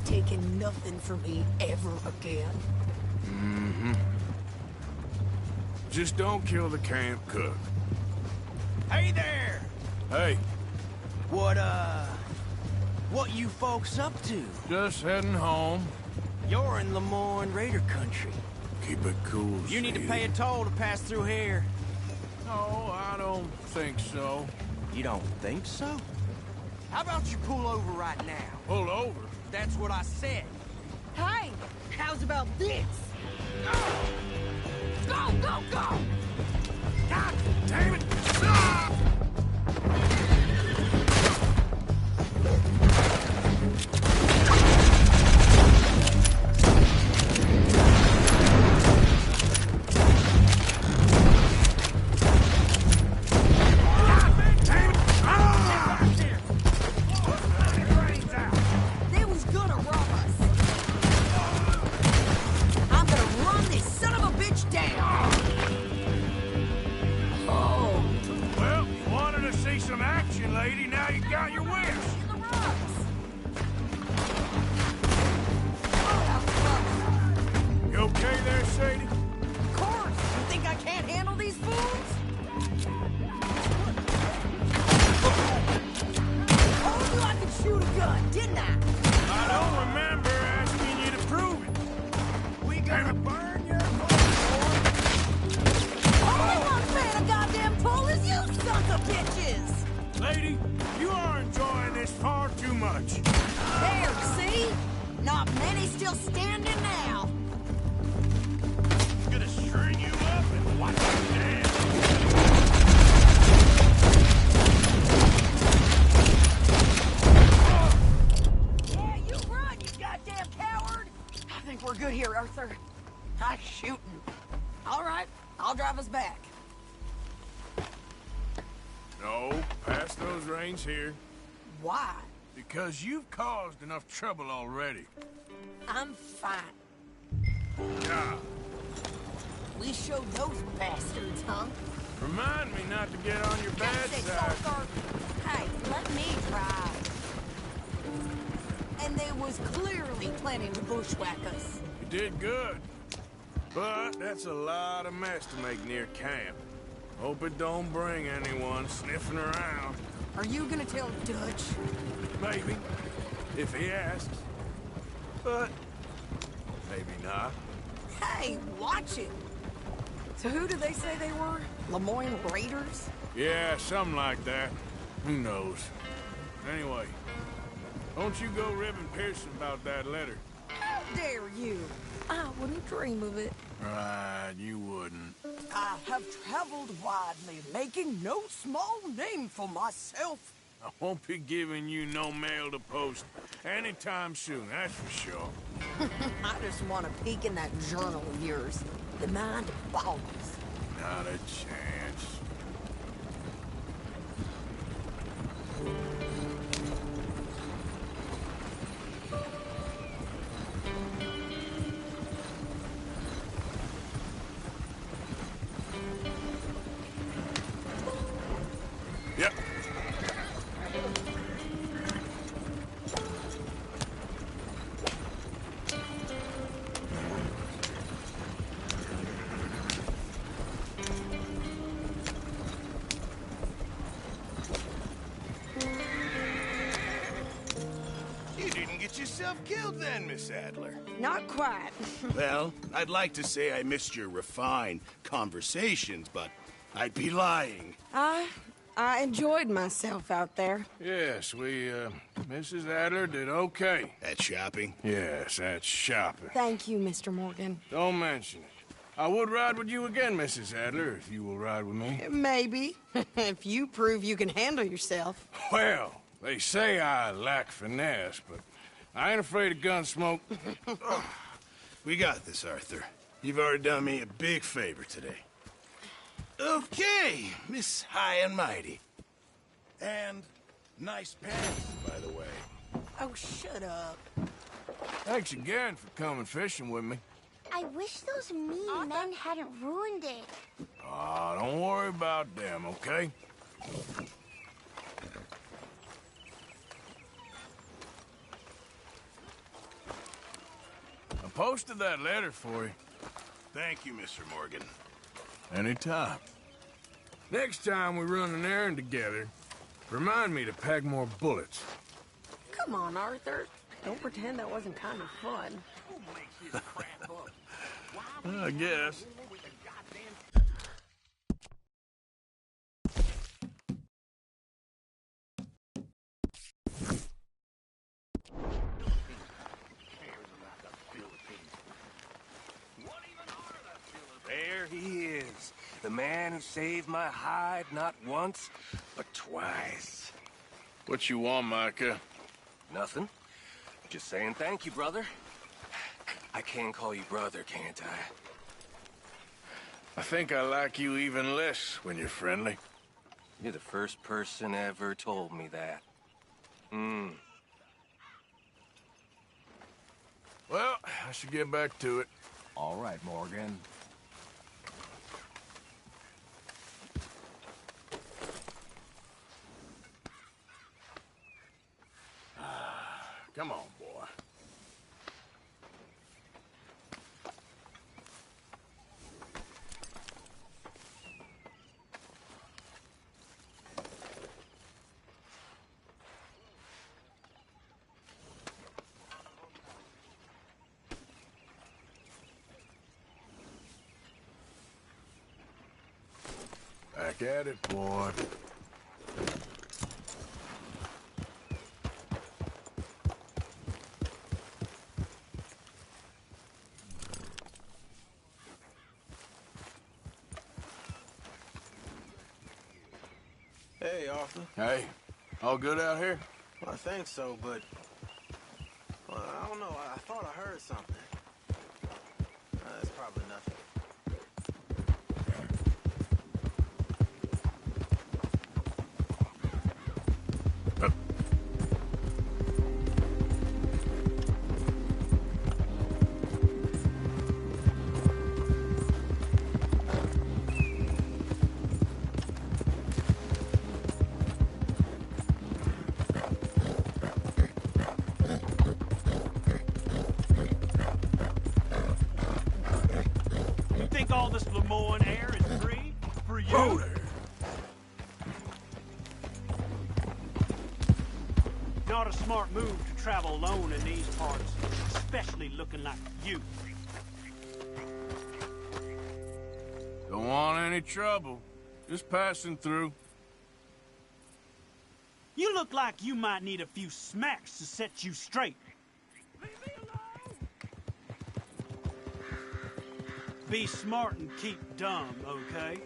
taking nothing from me ever again. Mm-hmm. Just don't kill the camp cook. Hey there! Hey, What you folks up to? just heading home. You're in Lemoyne Raider country. Keep it cool, You need to Sadie. pay a toll to pass through here. No, I don't think so. You don't think so? How about you pull over right now? Pull over? That's what I said. Hey, how's about this? Go, go, go! God damn it! Ah! They was gonna rob us. I'm gonna run this son of a bitch down. Oh, Well, you wanted to see some action, lady. Now you got your wish. in the rocks. You okay there, Sadie? Of course. You think I can't handle these fools? Told you I could shoot a gun, didn't I? I don't remember asking you to prove it. We gonna burn your Only one fan of goddamn pull is you sons of bitches! Lady, you are enjoying this far too much. There, see? Not many still standing now. Gonna string you up and watch you dance. Yeah, you run, you goddamn coward! I think we're good here, Arthur. I'm shooting. All right, I'll drive us back. No, pass those reins here. Why? Because you've caused enough trouble already. I'm fine. Yeah. We showed those bastards, huh? Remind me not to get on your bad That's it, side. Arthur. Hey, let me drive. And they was clearly planning to bushwhack us. You did good. But that's a lot of mess to make near camp. Hope it don't bring anyone sniffing around. Are you gonna tell Dutch? Maybe, if he asks. But maybe not. Hey, watch it. So who do they say they were? Lemoyne Raiders? Yeah, something like that. Who knows? Anyway, don't you go ribbing Pearson about that letter. How dare you? I wouldn't dream of it. Right, you wouldn't. I have traveled widely, making no small name for myself. I won't be giving you no mail to post anytime soon, that's for sure. I just want to peek in that journal of yours. The mind boggles. Not a chance. Yep. You didn't get yourself killed then, Miss Adler. Not quite. Well, I'd like to say I missed your refined conversations, but I'd be lying. I enjoyed myself out there. Yes, Mrs. Adler did okay. At shopping? Yes, that's shopping. Thank you, Mr. Morgan. Don't mention it. I would ride with you again, Mrs. Adler, if you will ride with me. Maybe. If you prove you can handle yourself. Well, they say I lack finesse, but I ain't afraid of gun smoke. We got this, Arthur. You've already done me a big favor today. Okay, Miss High and Mighty. And nice pants, by the way. Oh, shut up. Thanks again for coming fishing with me. I wish those mean men hadn't ruined it. Don't worry about them, okay? I posted that letter for you. Thank you, Mr. Morgan. Anytime. Next time we run an errand together, remind me to pack more bullets. Come on, Arthur. Don't pretend that wasn't kind of fun. I guess. There he is. The man who saved my hide not once, but twice. What you want, Micah? Nothing. Just saying thank you, brother. I can call you brother, can't I? I think I like you even less when you're friendly. You're the first person ever told me that. Well, I should get back to it. All right, Morgan. Come on, boy. Back at it, boy. Hey, Arthur. Hey, all good out here? Well, I think so, but... Well, I don't know. I thought I heard something. That's probably nothing. All this Lemoyne air is free for you? Boulder. Not a smart move to travel alone in these parts, especially looking like you. Don't want any trouble. Just passing through. You look like you might need a few smacks to set you straight. Be smart and keep dumb, okay?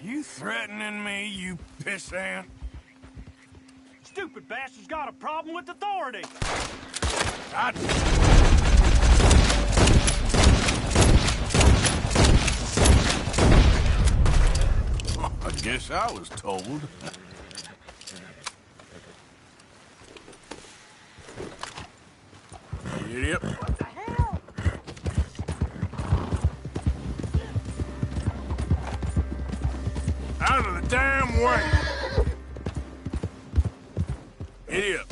You threatening me, you pissant? Stupid bastard's got a problem with authority. I guess I was told. Idiot. What the hell? Out of the damn way! Idiot.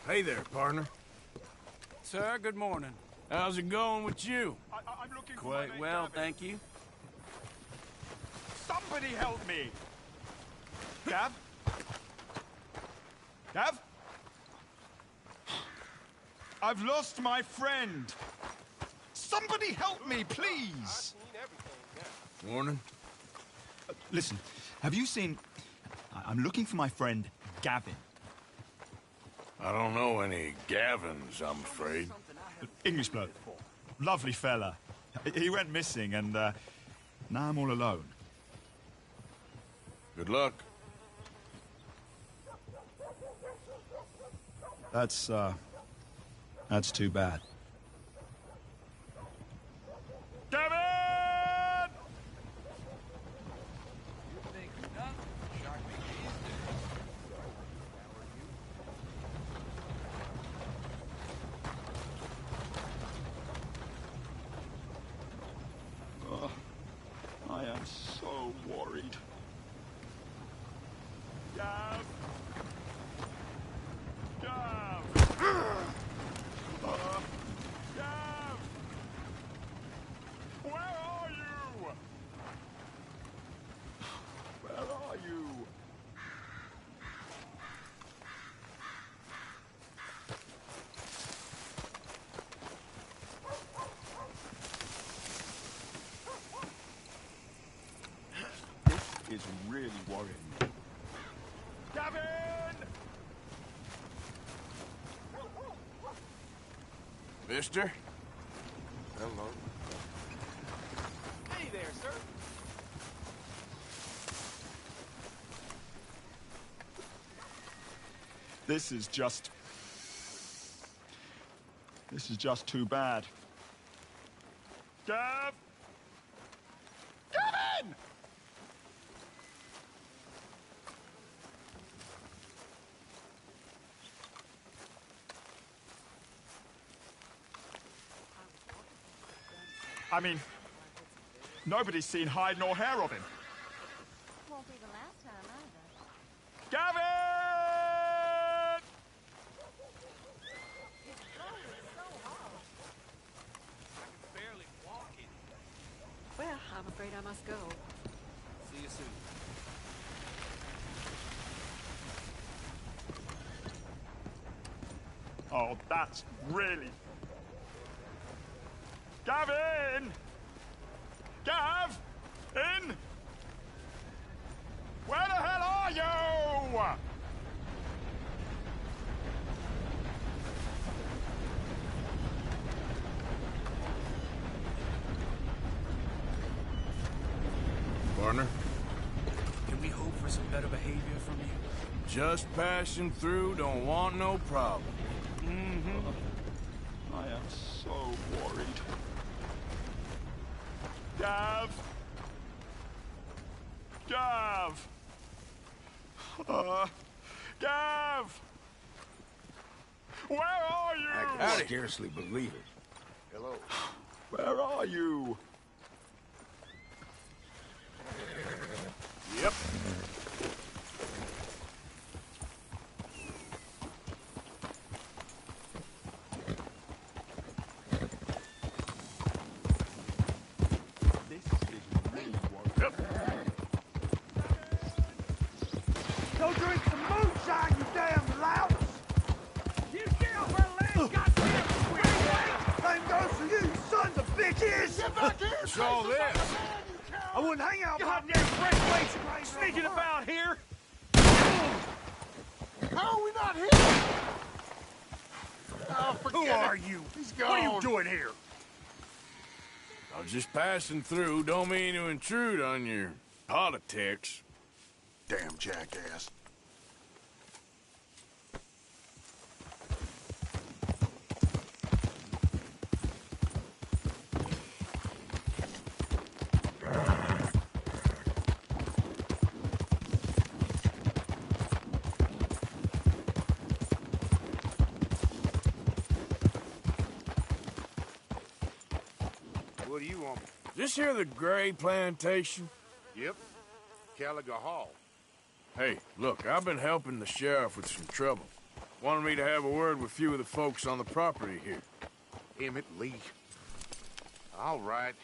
Hey there, partner. Sir, good morning. How's it going with you? I'm looking for Quite my well, cabin. thank you. Somebody help me! Gav? Gav? I've lost my friend. Somebody help me, please! Morning. Listen, have you seen... I'm looking for my friend, Gavin. I don't know any Gavins, I'm afraid. English bloke. Lovely fella. He went missing, and now I'm all alone. Good luck. That's too bad. Gavin! Oh, I am so worried. Gav! Gav! Gav! Where are you? Where are you? This is really worrying me. Gavin! Mister? Hello. Hey there, sir. This is just too bad. Gav! Gavin! I mean, nobody's seen hide nor hair of him. Won't be the last time either. Gavin! Well, I'm afraid I must go. See you soon. Oh, that's really... Gavin! Gav! In! Where the hell are you? Partner? Can we hope for some better behavior from you? Just passing through, don't want no problem. I am so worried. Gav! Gav! Gav! Where are you? I can scarcely believe it. Hello. Where are you? Yep. Go drink some moonshine, you damn louse! You get off her land, goddamn squid! Same goes for you, sons of bitches! Get back here! What's all this? I wouldn't hang out goddamn fresh sneaking about here! How are we not here? Oh, Who are you? What are you doing here? I was just passing through, don't mean to intrude on your politics. Damn jackass. What do you want? This here the Gray Plantation? Yep. Caliga Hall. Hey, look, I've been helping the sheriff with some trouble. Wanted me to have a word with a few of the folks on the property here. Emmett Lee. All right.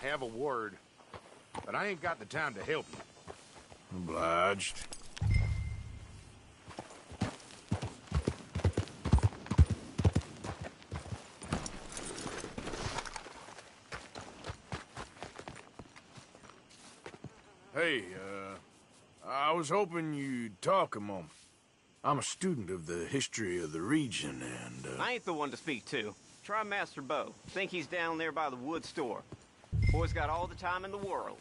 Have a word. But I ain't got the time to help you. Obliged. Hey, I was hoping you'd talk a moment. I'm a student of the history of the region, and, I ain't the one to speak to. Try Master Bo. Think he's down there by the wood store. Boy's got all the time in the world.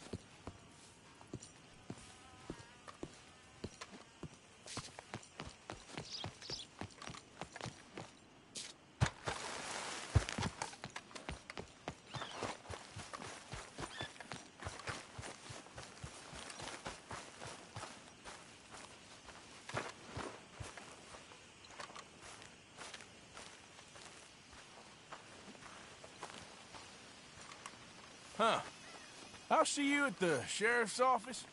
Huh. I'll see you at the sheriff's office.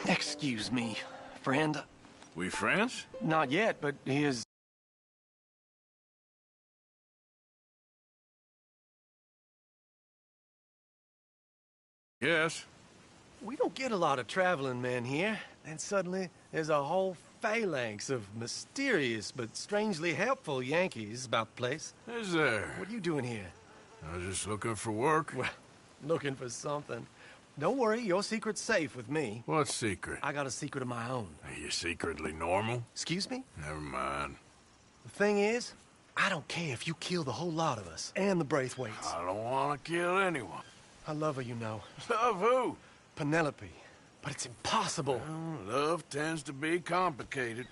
Excuse me, friend. We friends? Not yet, but his... Yes. We don't get a lot of traveling men here, and suddenly there's a whole phalanx of mysterious but strangely helpful Yankees about the place. Is there? What are you doing here? I was just looking for work. Well, looking for something. Don't worry, your secret's safe with me. What secret? I got a secret of my own. Are you secretly normal? Excuse me? Never mind. The thing is, I don't care if you kill the whole lot of us, and the Braithwaites. I don't want to kill anyone. I love her, you know. Love who? Penelope. But it's impossible. Well, love tends to be complicated.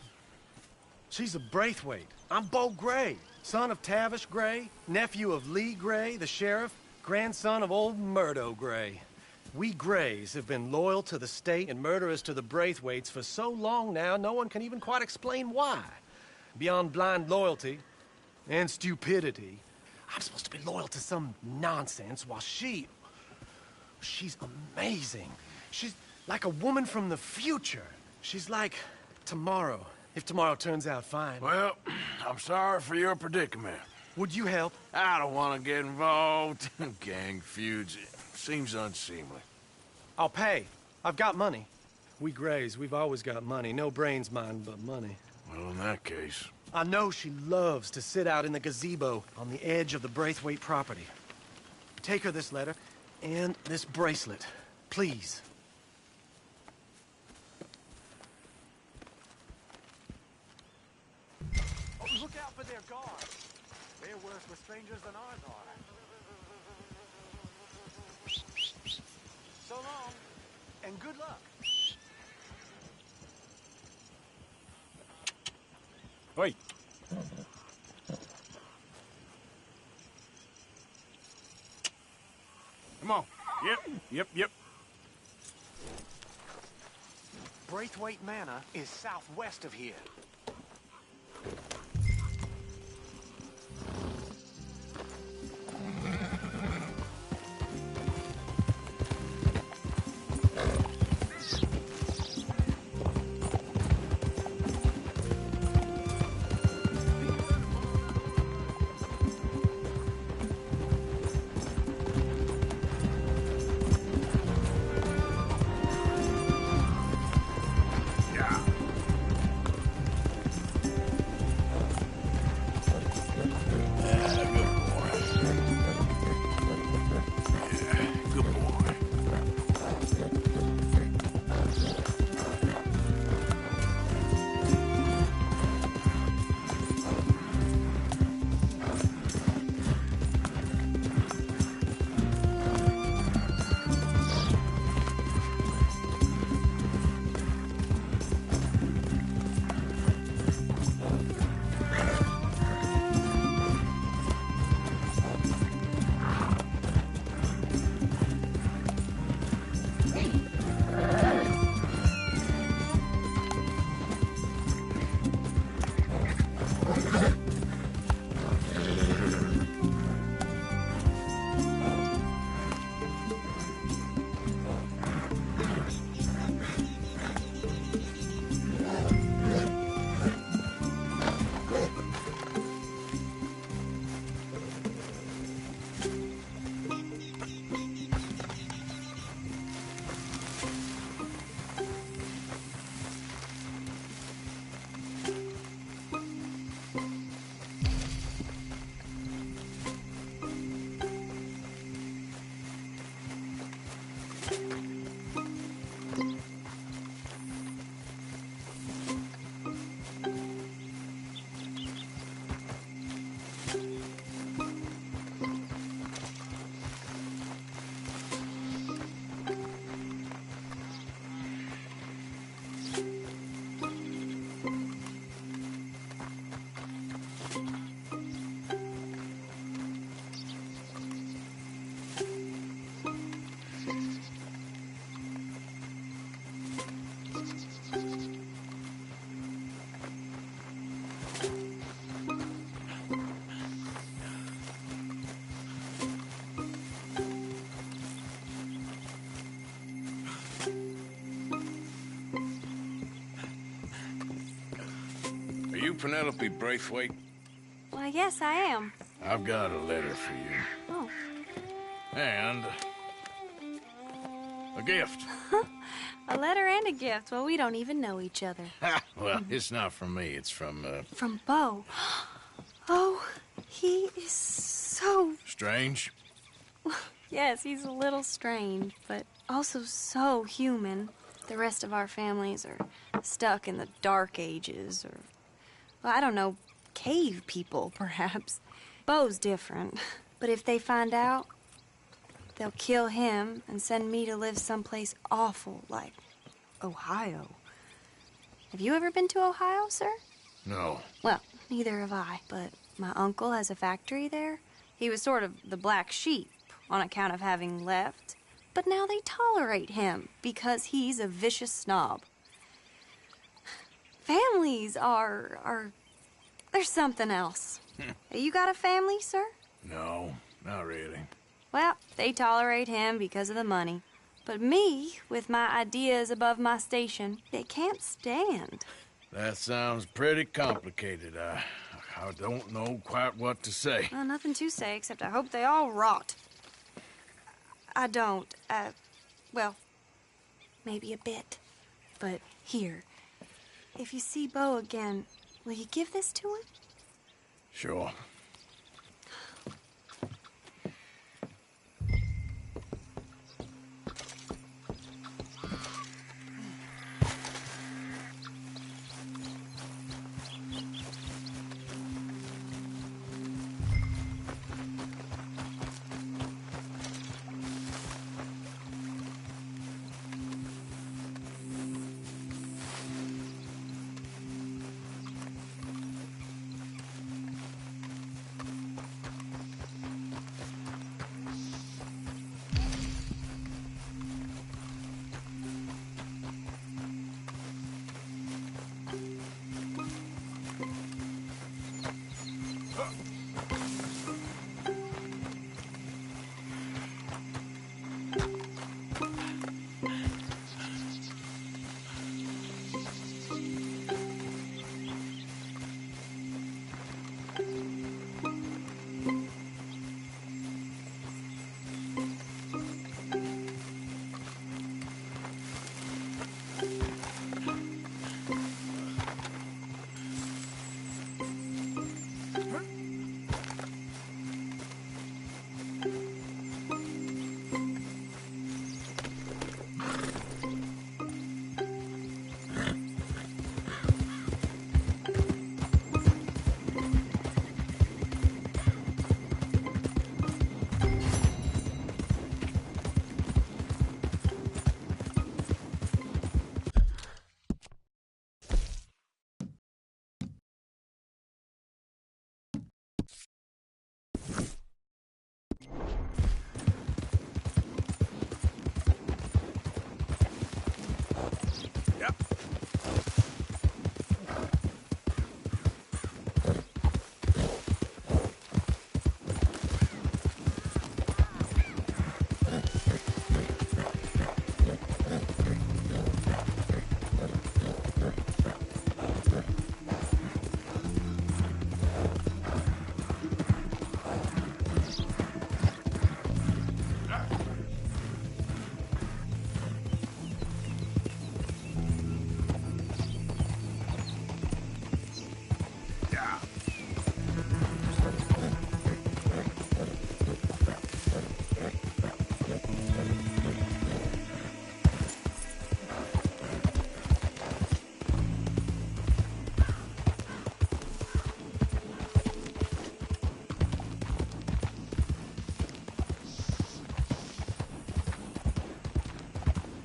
She's a Braithwaite. I'm Bo Gray, son of Tavish Gray, nephew of Lee Gray, the sheriff, grandson of old Murdo Gray. We Grays have been loyal to the state and murderous to the Braithwaites for so long now, no one can even quite explain why. Beyond blind loyalty and stupidity, I'm supposed to be loyal to some nonsense while she's amazing. She's like a woman from the future. She's like tomorrow, if tomorrow turns out fine. Well, I'm sorry for your predicament. Would you help? I don't want to get involved. Gang feuds. Seems unseemly. I'll pay. I've got money. We Grays, we've always got money. No brains, mind, but money. Well, in that case... I know she loves to sit out in the gazebo on the edge of the Braithwaite property. Take her this letter and this bracelet, please. Oh, look out for their guards. They're worse with strangers than ours are. So long, and good luck. Wait. Come on. Yep. Braithwaite Manor is southwest of here. you Penelope Braithwaite? Why, yes, I am. I've got a letter for you. Oh. And a gift. A letter and a gift. Well, we don't even know each other. Well, it's not from me. It's from, From Beau. Oh, he is so... Strange? Yes, he's a little strange, but also so human. The rest of our families are stuck in the Dark Ages, or, well, I don't know, cave people, perhaps. Beau's different. But if they find out, they'll kill him and send me to live someplace awful like Ohio. Have you ever been to Ohio, sir? No. Well, neither have I, but my uncle has a factory there. He was sort of the black sheep on account of having left, but now they tolerate him because he's a vicious snob. Families are there's something else. You got a family, sir? No, not really. Well, they tolerate him because of the money. But me, with my ideas above my station, they can't stand. That sounds pretty complicated. I don't know quite what to say. Well, nothing to say, except I hope they all rot. I don't. Well, maybe a bit. But here, if you see Beau again, will you give this to him? Sure.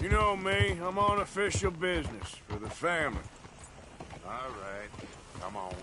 You know me, I'm on official business for the family. All right, come on.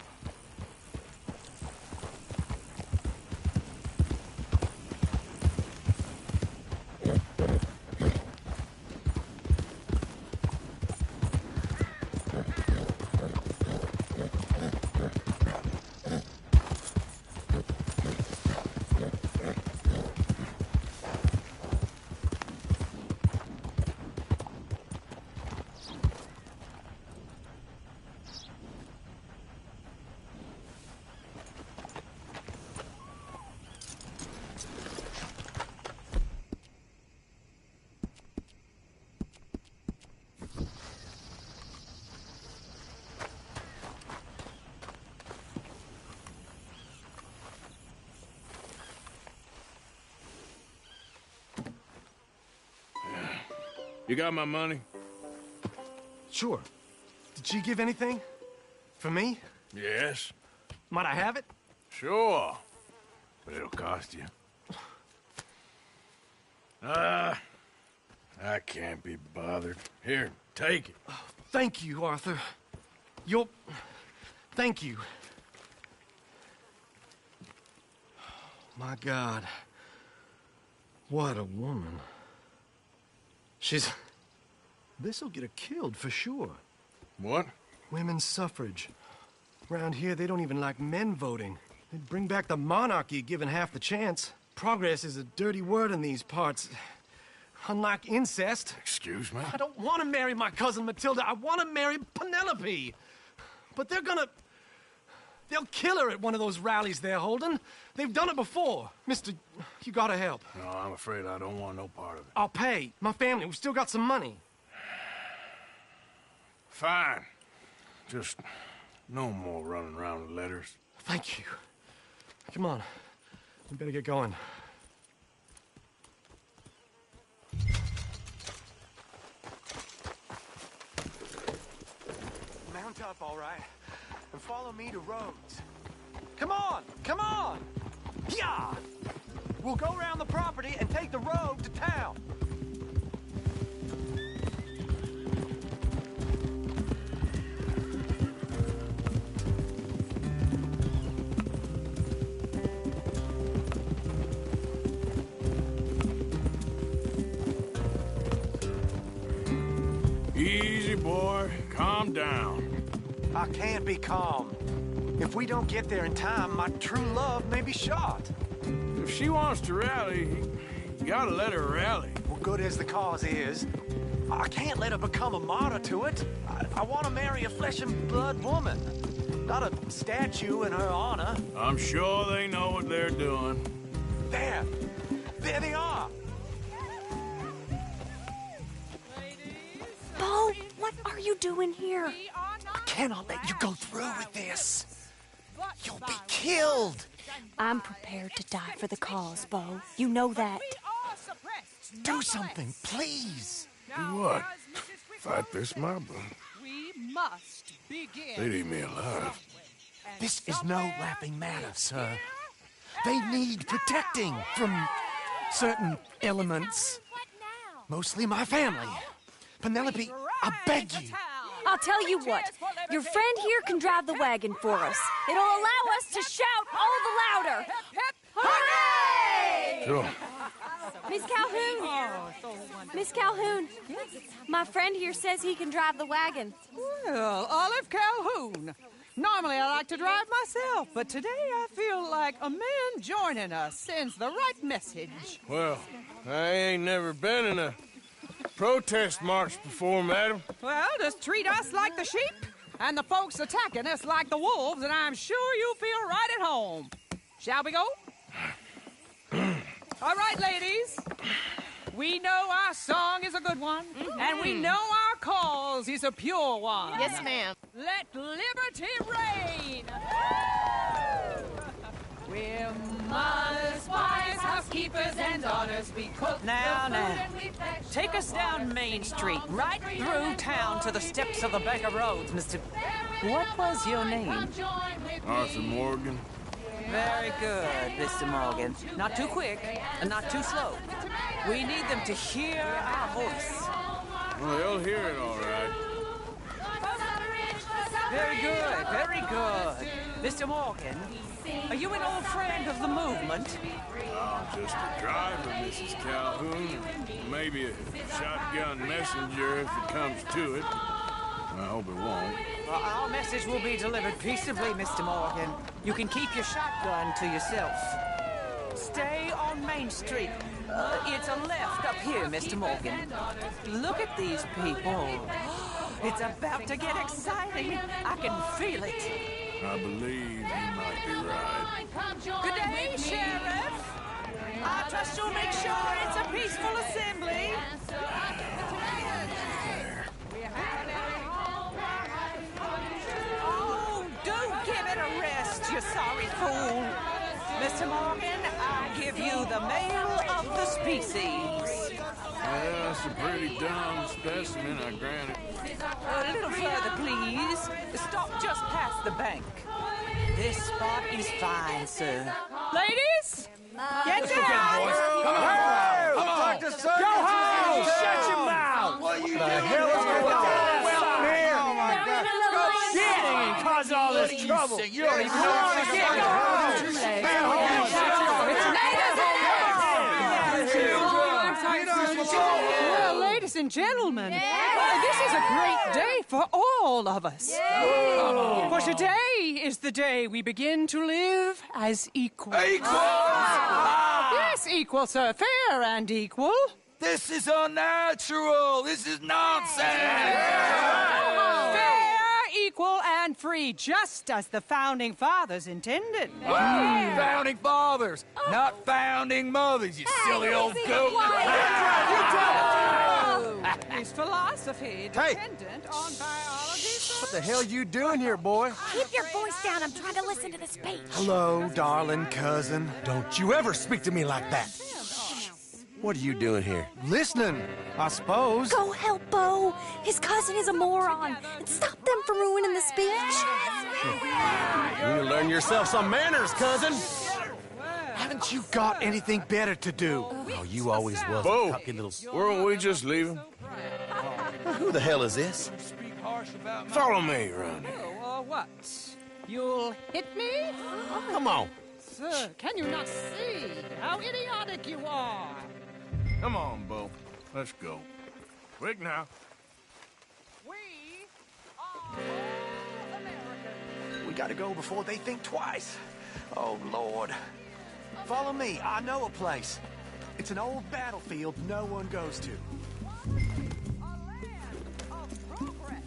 You got my money? Sure. Did she give anything? For me? Yes. Might I have it? Sure. But it'll cost you. I can't be bothered. Here, take it. Oh, thank you, Arthur. Thank you. My God. What a woman. This'll get her killed for sure. What? Women's suffrage. Around here, they don't even like men voting. They'd bring back the monarchy given half the chance. Progress is a dirty word in these parts. Unlike incest. Excuse me? I don't want to marry my cousin Matilda. I want to marry Penelope. But they'll kill her at one of those rallies they're holding. They've done it before. Mister, you gotta help. No, I'm afraid I don't want no part of it. I'll pay. My family, we've still got some money. Fine. Just no more running around with letters. Thank you. Come on. We better get going. Mount up, all right, and follow me to Rhodes. Come on! Come on! Yeah! We'll go around the property and take the road to town. Easy, boy. Calm down. I can't be calm. If we don't get there in time, my true love may be shot. If she wants to rally, you gotta let her rally. Well, good as the cause is, I can't let her become a martyr to it. I want to marry a flesh and blood woman, not a statue in her honor. I'm sure they know what they're doing. There they are. Bo, what are you doing here? I cannot let you go through with this. You'll be killed. I'm prepared to die for the cause, Bo. You know that. Do something, please. Do what? Fight this mob? We must begin. They'd eat me alive. This is no laughing matter, sir. They need protecting from certain elements. Mostly my family. Penelope, I beg you. I'll tell you what. Your friend here can drive the wagon for us. It'll allow us to shout all the louder. Hooray! Sure. Miss Calhoun! Miss Calhoun, my friend here says he can drive the wagon. Well, Olive Calhoun. Normally I like to drive myself, but today I feel like a man joining us sends the right message. Well, I ain't never been in a protest march before, madam. Well, just treat us like the sheep, and the folks attacking us like the wolves, and I'm sure you'll feel right at home. Shall we go? All right, ladies. We know our song is a good one, and we know our cause is a pure one. Yes, ma'am. Let liberty reign! We're mothers, wives, housekeepers, and daughters. We cook Now, take us down Main Street, right through town to the steps of the Baker Roads, Mr. What was your name? Arthur Morgan. Very good, Mr. Morgan. Not too quick and not too slow. We need them to hear our voice. Well, they'll hear it all right. Very good, very good. Mr. Morgan, are you an old friend of the movement? I'm just a driver, Mrs. Calhoun. Maybe a shotgun messenger if it comes to it. I hope it won't. Well, our message will be delivered peaceably, Mr. Morgan. You can keep your shotgun to yourself. Stay on Main Street. It's a left up here, Mr. Morgan. Look at these people. It's about to get exciting. I can feel it. I believe you might be right. Good day, Sheriff. I trust you'll make sure it's a peaceful assembly. Oh, do give it a rest, you sorry fool. Mr. Morgan, I give you the male of the species. Well, that's a pretty dumb specimen, I grant it. A little further, please. Stop just past the bank. This spot is fine, sir. Ladies, get down! Come on! Go home! Shut your mouth! What the hell is going on? Well, here! Oh, my God. Go shit! And cause all this trouble. You don't even know what to get. Go home! Well, ladies and gentlemen, this is a great day for all of us. For today is the day we begin to live as equals. Yes, equal, sir. Fair and equal. This is unnatural. This is nonsense. Fair, equal, and free, just as the Founding Fathers intended. Founding fathers, not founding mothers, you silly old goat. Is philosophy dependent on biology? What the hell you doing here, boy? Keep your voice down. I'm trying to listen to the speech. Hello, darling cousin. Don't you ever speak to me like that. What are you doing here? Listening, I suppose. Go help Bo. His cousin is a moron. And stop them from ruining the speech. You need to learn yourself some manners, cousin. Haven't you got anything better to do? Oh, you always was Bo, a cocky little... weren't we just leaving? Who the hell is this? Follow me around here. What? You'll hit me? Come on. Sir, can you not see how idiotic you are? Come on, Bo. Let's go. Quick now. We are all Americans. We gotta go before they think twice. Oh, Lord. Follow me. I know a place. It's an old battlefield no one goes to. A land of progress.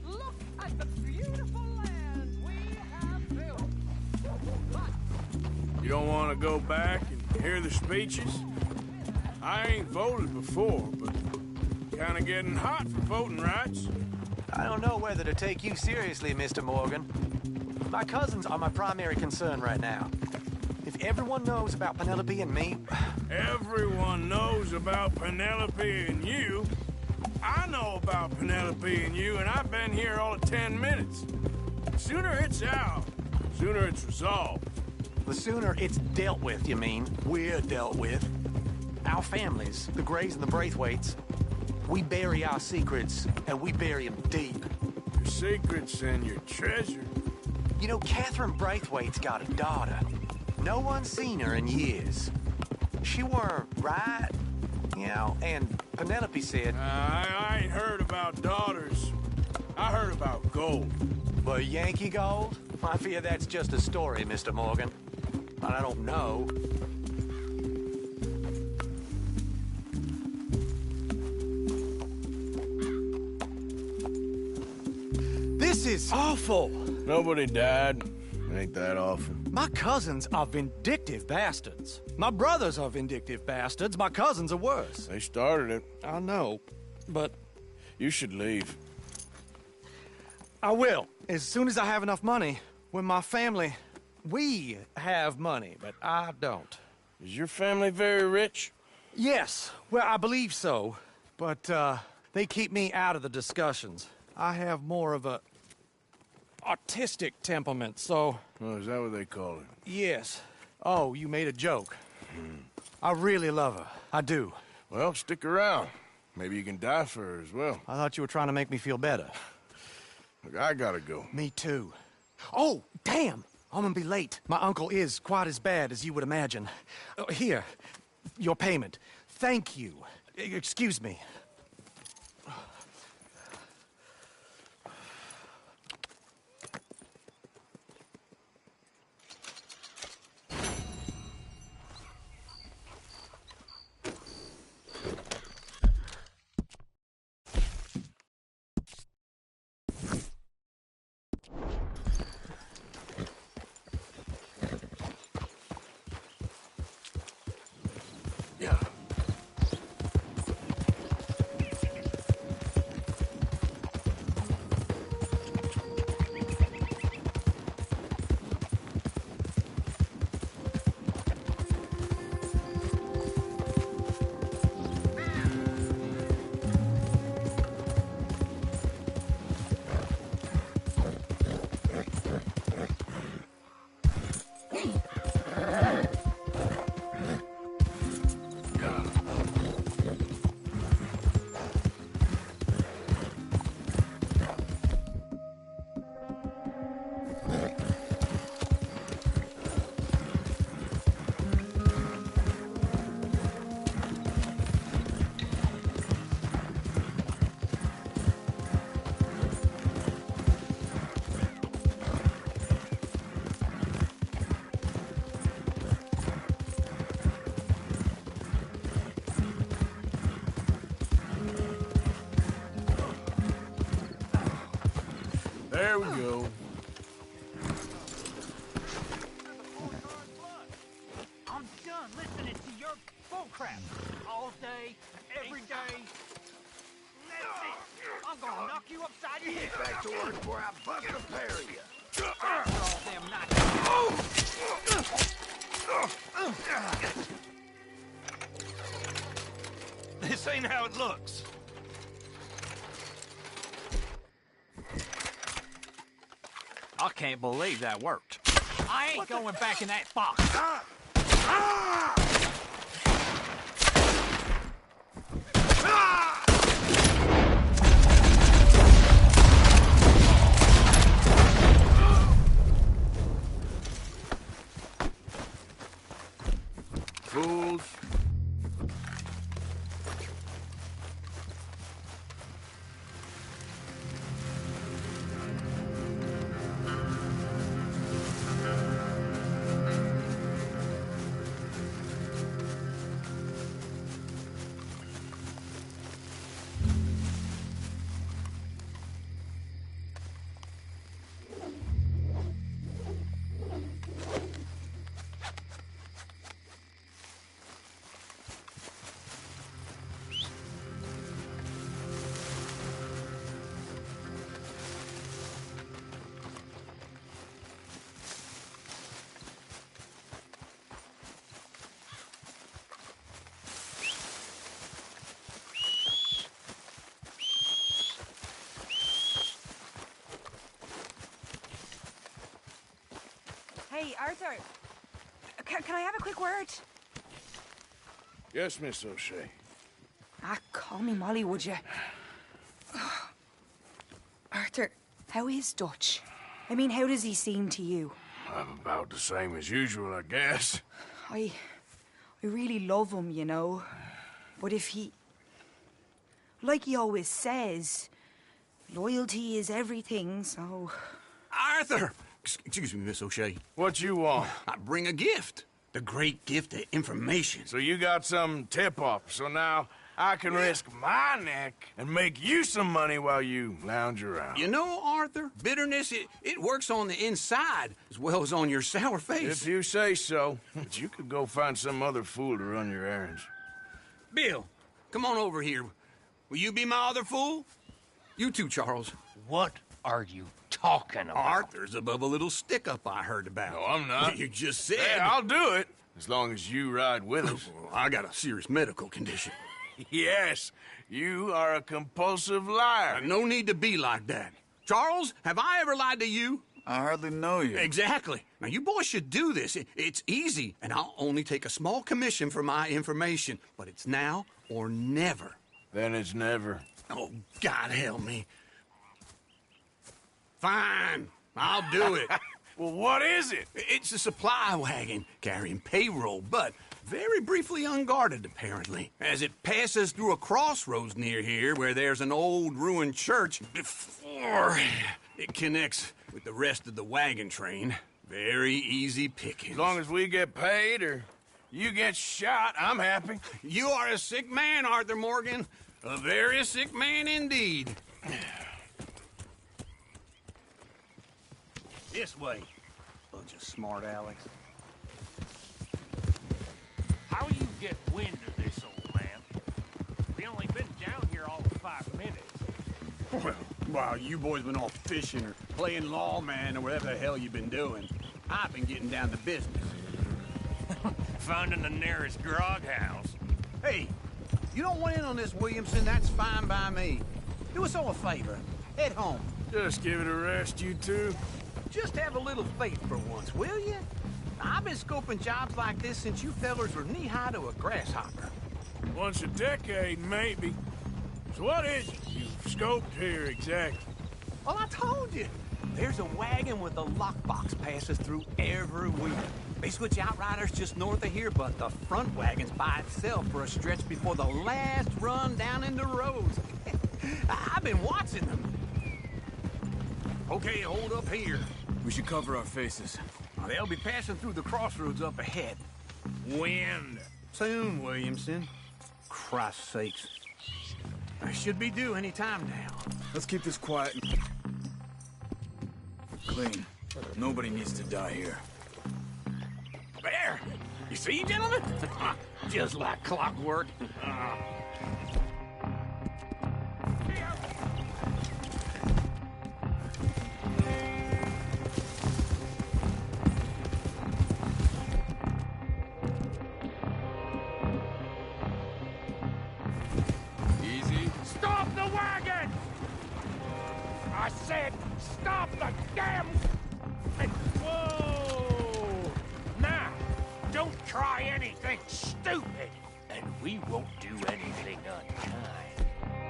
Look at the beautiful land we have built. You don't want to go back and hear the speeches? I ain't voted before, but kind of getting hot for voting rights. I don't know whether to take you seriously, Mr. Morgan. My cousins are my primary concern right now. If everyone knows about Penelope and me... Everyone knows about Penelope and you. I know about Penelope and you, and I've been here all of 10 minutes. Sooner it's out, sooner it's resolved. The sooner it's dealt with, you mean? We're dealt with. Our families, the Grays and the Braithwaites, we bury our secrets, and we bury them deep. Your secrets and your treasure. You know, Catherine Braithwaite's got a daughter. No one's seen her in years. She weren't right, you know, and Penelope said... I ain't heard about daughters. I heard about gold. But Yankee gold? I fear that's just a story, Mr. Morgan. But I don't know. This is awful. Nobody died. Ain't that awful? My cousins are vindictive bastards. My brothers are vindictive bastards. My cousins are worse. They started it. I know, but... You should leave. I will, as soon as I have enough money. When my family... We have money, but I don't. Is your family very rich? Yes, well, I believe so. But, they keep me out of the discussions. I have more of a... artistic temperament, so... Oh, is that what they call it? Yes. Oh, you made a joke. I really love her. I do. Well, stick around. Maybe you can die for her as well. I thought you were trying to make me feel better. Look, I gotta go. Me too. Oh, damn! I'm gonna be late. My uncle is quite as bad as you would imagine. Here, your payment. Thank you. Excuse me. There we go. I'm done listening to your bullcrap all day, every day. That's it. I'm gonna knock you upside your head. Back to work before I bust a pair of you. After all them This ain't how it looks. I can't believe that worked. I ain't going back in that box. Fools. Hey, Arthur. Can I have a quick word? Yes, Miss O'Shea. Call me Molly, would you? Arthur, how is Dutch? I mean, how does he seem to you? I'm about the same as usual, I guess. I really love him, you know. But if he... Like he always says, loyalty is everything, so... Arthur! Excuse me, Miss O'Shea. What you want? I bring a gift. The great gift of information. So you got some tip-off, so now I can risk my neck and make you some money while you lounge around. You know, Arthur, bitterness, it works on the inside as well as on your sour face. If you say so. But you could go find some other fool to run your errands. Bill, come on over here. Will you be my other fool? You too, Charles. What are you talking about? Arthur's above a little stick-up I heard about. No, I'm not. You just said... Hey, I'll do it, as long as you ride with us. I got a serious medical condition. Yes, you are a compulsive liar. No need to be like that. Charles, have I ever lied to you? I hardly know you. Exactly. Now, you boys should do this. It's easy, and I'll only take a small commission for my information. But it's now or never. Then it's never. Oh, God help me. Fine. I'll do it. Well, what is it? It's a supply wagon carrying payroll, but very briefly unguarded, apparently. As it passes through a crossroads near here where there's an old ruined church before it connects with the rest of the wagon train. Very easy pickings. As long as we get paid or you get shot, I'm happy. You are a sick man, Arthur Morgan. A very sick man indeed. This way. Bunch of smart Alex. How you get wind of this, old man? We only been down here all of 5 minutes. Well, while you boys been off fishing or playing lawman or whatever the hell you've been doing, I've been getting down to business. Finding the nearest grog house. Hey, you don't want in on this, Williamson, that's fine by me. Do us all a favor. Head home. Just give it a rest, you two. Just have a little faith for once, will you? I've been scoping jobs like this since you fellers were knee-high to a grasshopper. Once a decade, maybe. So what is it you've scoped here exactly? Well, I told you. There's a wagon with a lockbox passes through every week. They switch outriders just north of here, but the front wagon's by itself for a stretch before the last run down into Rhodes. I've been watching them. Okay, hold up here. We should cover our faces. They'll be passing through the crossroads up ahead. Wind. Soon, Williamson. Christ's sakes. I should be due any time now. Let's keep this quiet. clean. Nobody needs to die here. There! You see, gentlemen? Just like clockwork. Easy. Stop the wagon! I said, stop the damn... Whoa! Now, don't try anything stupid, and we won't do anything unkind.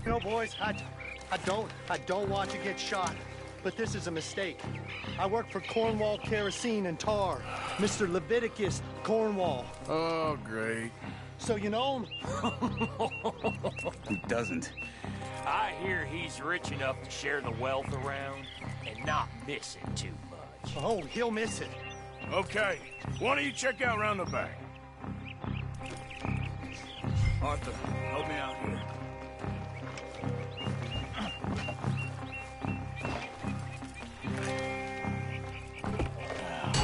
You know, boys, I don't want to get shot, but this is a mistake. I work for Cornwall Kerosene and Tar, Mr. Leviticus Cornwall. Oh, great. So you know him? Who doesn't? I hear he's rich enough to share the wealth around and not miss it too much. Oh, he'll miss it. Okay, why don't you check out round the back? Arthur, help me out here.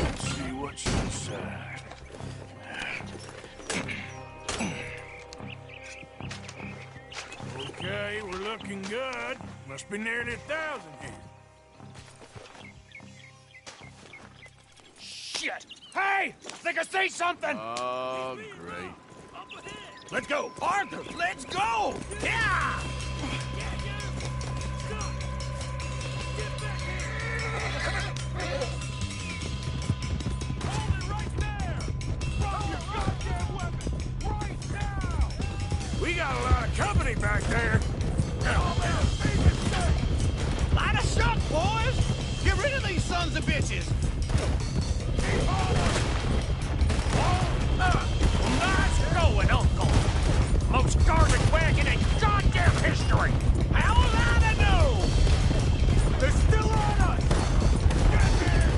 Let's see what's inside. Okay, we're looking good. Must be nearly 1,000 here. Shit! Hey! Think I see something! Oh, great. Let's go! Arthur, let's go! Yeah! We got a lot of company back there. Light a shot, boys! Get rid of these sons of bitches! Nice going, Uncle! Most garbage wagon in goddamn history! How was I to know? They're still on us! Get there!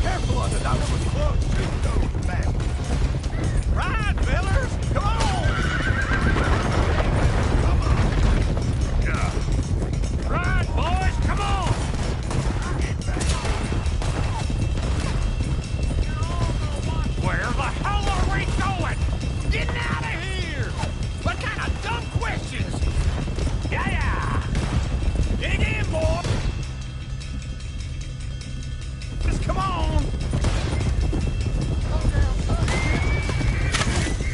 Careful under that one, close. Shoot those back. Ride, fellers! Come on! Ride, boys! Come on! Where the hell are we going? Getting out of here! What kind of dumb questions? Yeah! Dig in, boy! Just come on!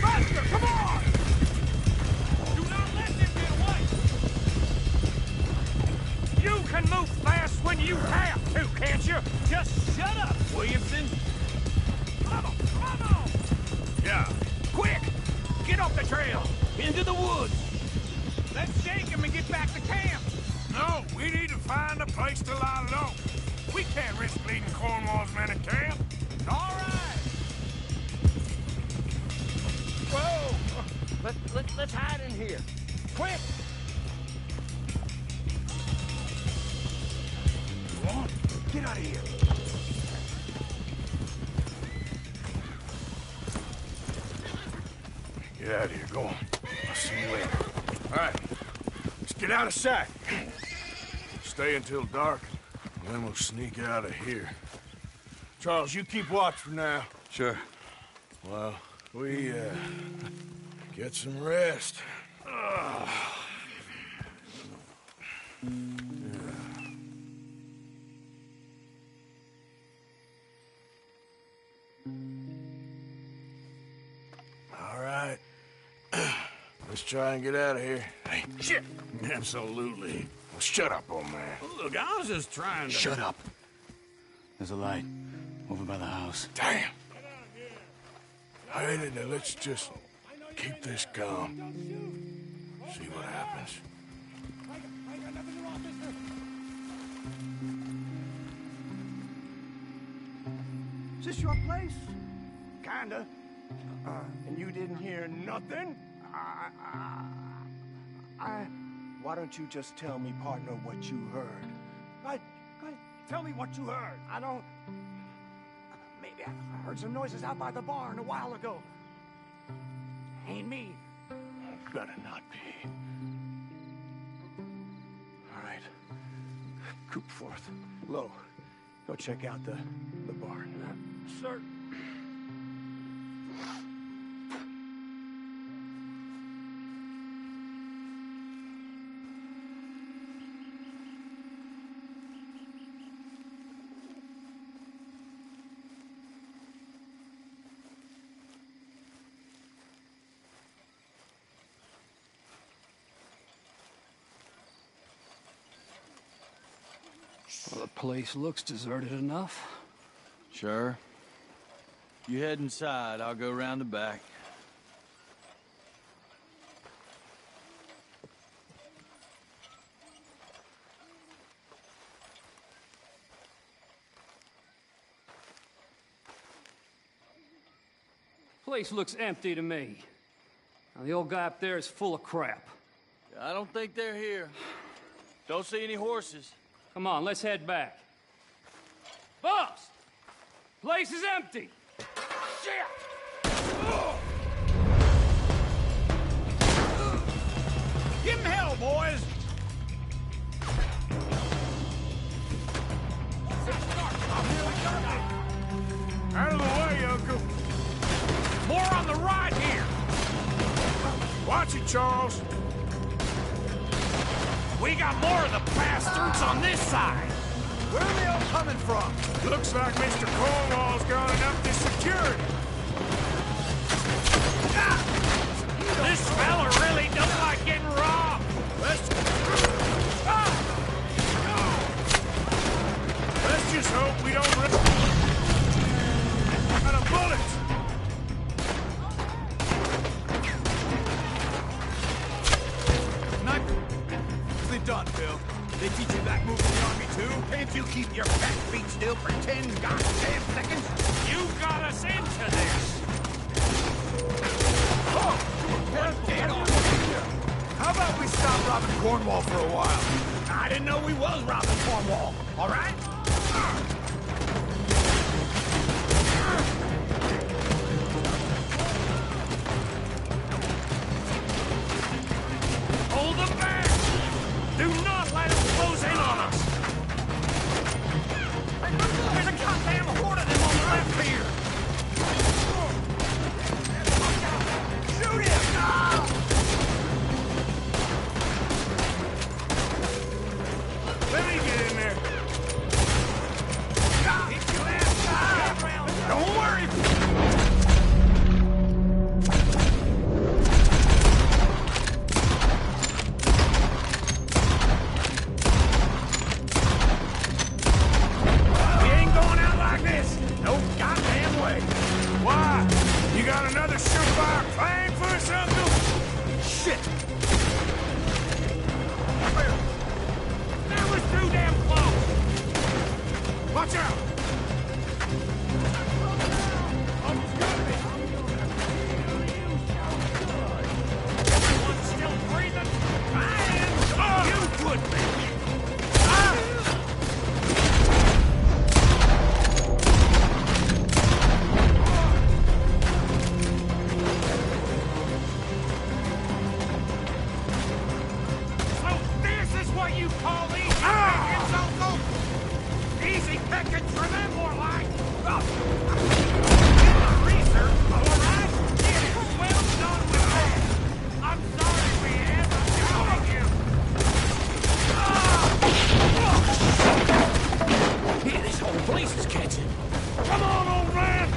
Buster, come on! Do not let them get away! You can move fast when you have to, can't you? Just shut up, Williamson! Come on! Yeah, quick! Get off the trail! Into the woods! Let's shake him and get back to camp! No, we need to find a place to lie low. We can't risk leading Cornwall's men in camp. All right! Whoa! Let's hide in here. Quick! Go on, get out of here. Get out of here, go on. I'll see you later. All right, let's get out of sight. Stay until dark, and then we'll sneak out of here. Charles, you keep watch for now. Sure. Well, we, get some rest. All right. Let's try and get out of here. Hey, shit! Absolutely. Well, shut up, old man. Look, I was just trying to... Shut up. There's a light over by the house. Damn. All right, now let's just keep this calm. See what happens. Is this your place? Kinda. And you didn't hear nothing? Why don't you just tell me, partner, what you heard? Go ahead, tell me what you heard. I don't... Maybe I heard some noises out by the barn a while ago. Ain't me. Better not be. Coopforth. Lo, go check out the barn. Sir. Well, the place looks deserted enough. Sure. You head inside, I'll go around the back. Place looks empty to me. Now, the old guy up there is full of crap. I don't think they're here. Don't see any horses. Come on, let's head back. Boss! Place is empty! Shit! Give him hell, boys! Out of the way, Uncle. More on the right here. Watch it, Charles. We got more of the bastards on this side. Where are they all coming from? Looks like Mr. Cornwall's gone and upped his security. This fella really don't like getting robbed. Let's just hope we don't run out of bullets. Nicely done, Bill. They teach you that move in the army, too? Can't you keep your fat feet still for 10 goddamn seconds? You got us into this! Oh! Get off here! How about we stop robbing Cornwall for a while? I didn't know we was robbing Cornwall, all right? Hold them back! Do not let them close in on us! There's a goddamn horde of them on the left here! Shoot him! Let me get in there! Hit your ass! Don't worry! No goddamn way. Why? You got another surefire plan for us, Uncle? Shit! That was too damn close! Watch out! Almost got me! Everyone's still breathing? I am! You would be! What you call these Americans, Uncle? Easy pickings for them, more like. Research, all right? Yeah, well done with that. I'm sorry we had to shoot you. Yeah, this whole place is catching. Come on, old man.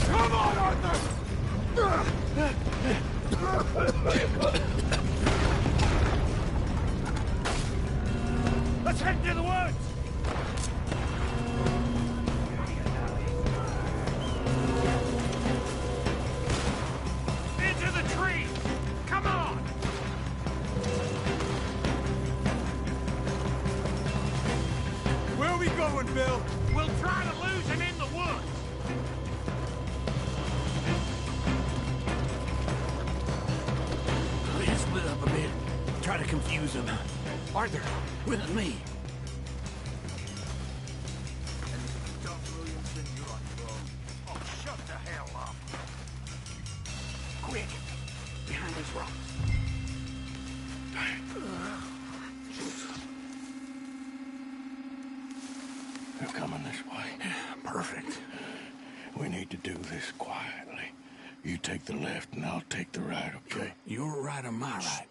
Come on, Arthur. Let's head to the woods! Into the trees! Come on! Where are we going, Bill? We'll try to lose him in the woods! Split up a bit. Try to confuse him. Arthur, with me. Oh, shut the hell up. Quick. Behind from. They're coming this way. Perfect. We need to do this quietly. You take the left and I'll take the right, okay? Your right or my right?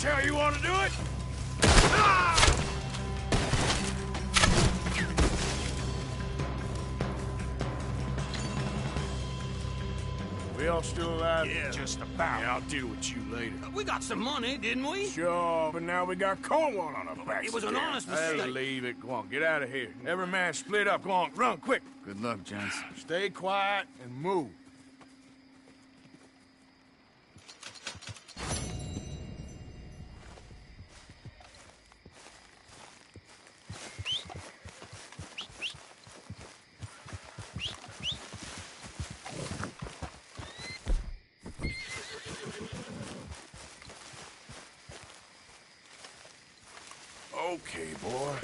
How you want to do it? We all still alive? Yeah, just about. Yeah, I'll deal with you later. We got some money, didn't we? Sure, but now we got Cornwall on our backs. It was an honest Hey, mistake. leave it. Go on, get out of here. Every man split up. Go on, run quick. Good luck, Johnson. Stay quiet and move. Okay, boy.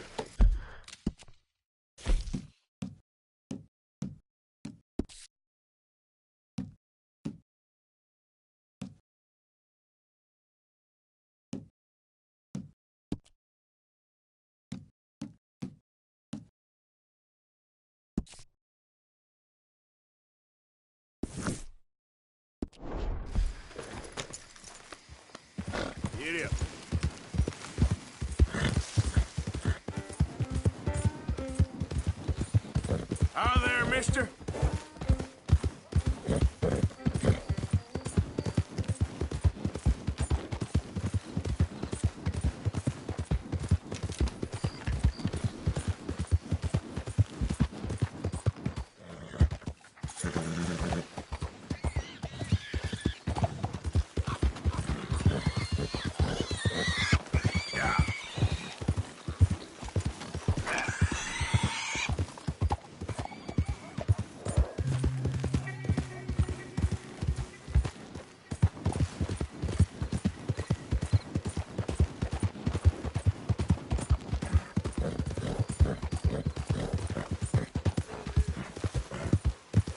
Get up. Out there, mister.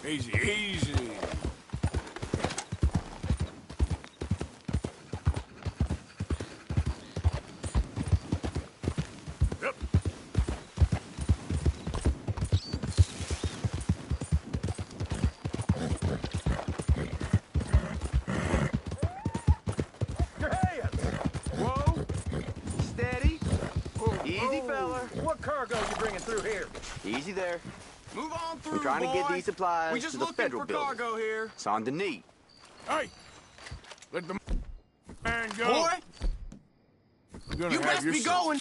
Easy, easy. Yep. Whoa! Steady. Easy, fella. What cargo you bringing through here? Easy there. Move on through, We're trying to get boy. these supplies We just to the looking federal for building. cargo here. Saint Denis. Hey! Let the man go. Boy, You're gonna you have best be yourself- going.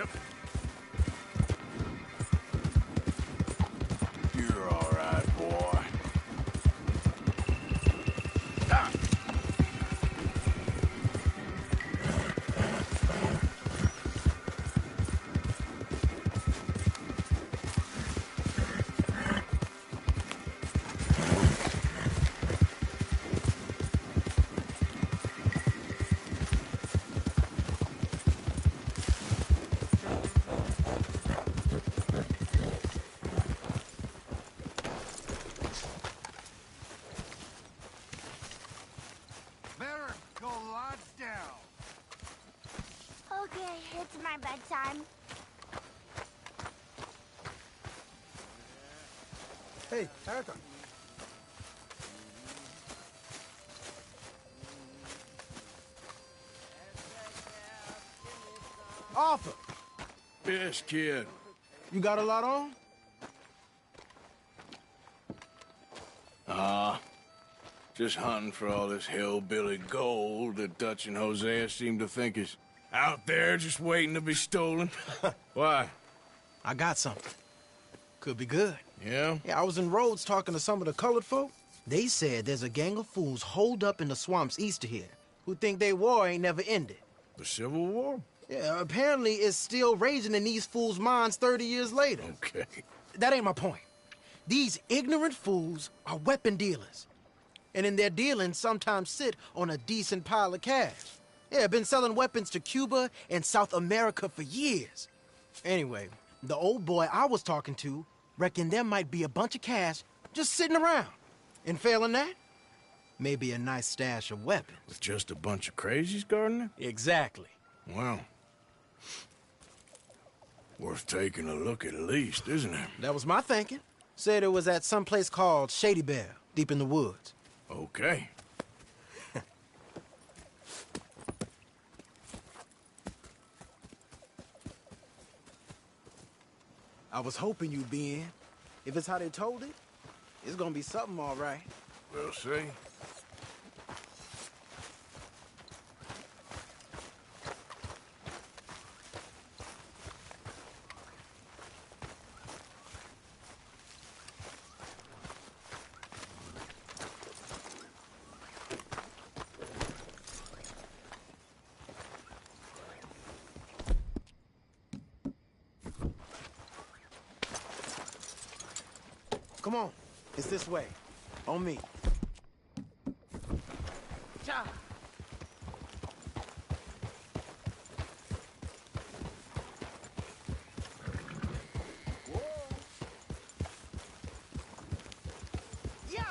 Yep. You're all right, boy. Ah. Better go lie down. Okay, it's my bedtime. Hey, Erica. Arthur, Yes, kid. you got a lot on? Just hunting for all this hillbilly gold that Dutch and Hosea seem to think is out there just waiting to be stolen. Why? I got something. Could be good. Yeah? Yeah, I was in Rhodes talking to some of the colored folk. They said there's a gang of fools holed up in the swamps east of here who think their war ain't never ended. The Civil War? Yeah, apparently it's still raging in these fools' minds 30 years later. Okay. That ain't my point. These ignorant fools are weapon dealers. And in their dealing, sometimes sit on a decent pile of cash. Yeah, been selling weapons to Cuba and South America for years. Anyway, the old boy I was talking to reckoned there might be a bunch of cash just sitting around. And failing that, maybe a nice stash of weapons. With just a bunch of crazies guarding it? Exactly. Well, worth taking a look at least, isn't it? That was my thinking. Said it was at some place called Shady Belle, deep in the woods. Okay. I was hoping you'd be in. If it's how they told it, it's gonna be something all right. We'll see. Come on, it's this way. On me. Cha! Yeah!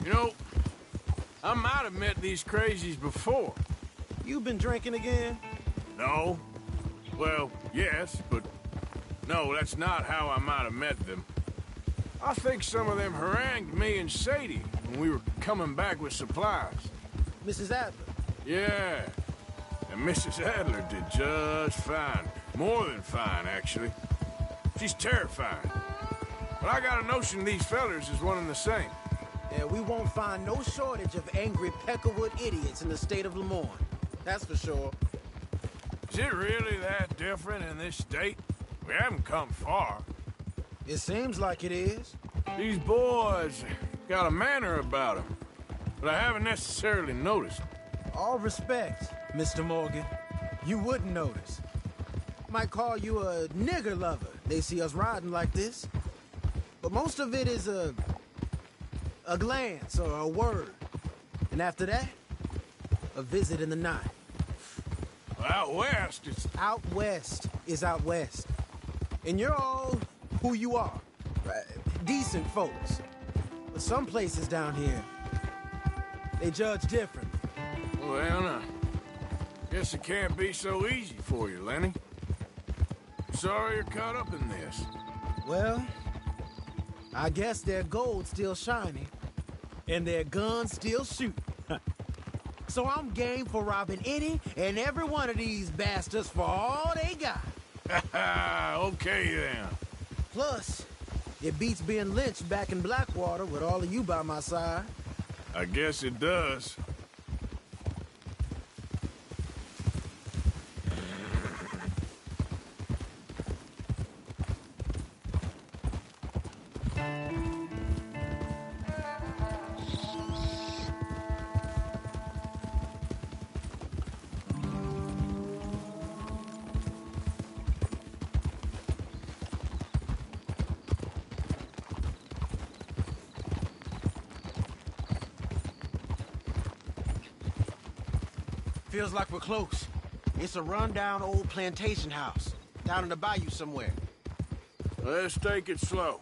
You know, I might have met these crazies before. You been drinking again? No. Well, yes, but no, that's not how I might have met them. I think some of them harangued me and Sadie when we were coming back with supplies. Mrs. Adler? Yeah. And Mrs. Adler did just fine. More than fine, actually. She's terrifying. But I got a notion these fellers is one and the same. Yeah, we won't find no shortage of angry Peckerwood idiots in the state of Lemoyne. That's for sure. Is it really that different in this state? We haven't come far. It seems like it is. These boys got a manner about them, but I haven't necessarily noticed. All respect, Mr. Morgan. You wouldn't notice. Might call you a nigger lover. They see us riding like this. But most of it is a glance or a word. And after that, a visit in the night. Out west, it's... Out west is out west. And you're all who you are. Decent folks. But some places down here, they judge different. Well, now, guess it can't be so easy for you, Lenny. Sorry you're caught up in this. Well, I guess their gold's still shining, and their guns still shoot. So I'm game for robbing any and every one of these bastards for all they got. Okay, then. Plus, it beats being lynched back in Blackwater with all of you by my side. I guess it does. Feels like we're close. It's a rundown old plantation house, down in the bayou somewhere. Let's take it slow.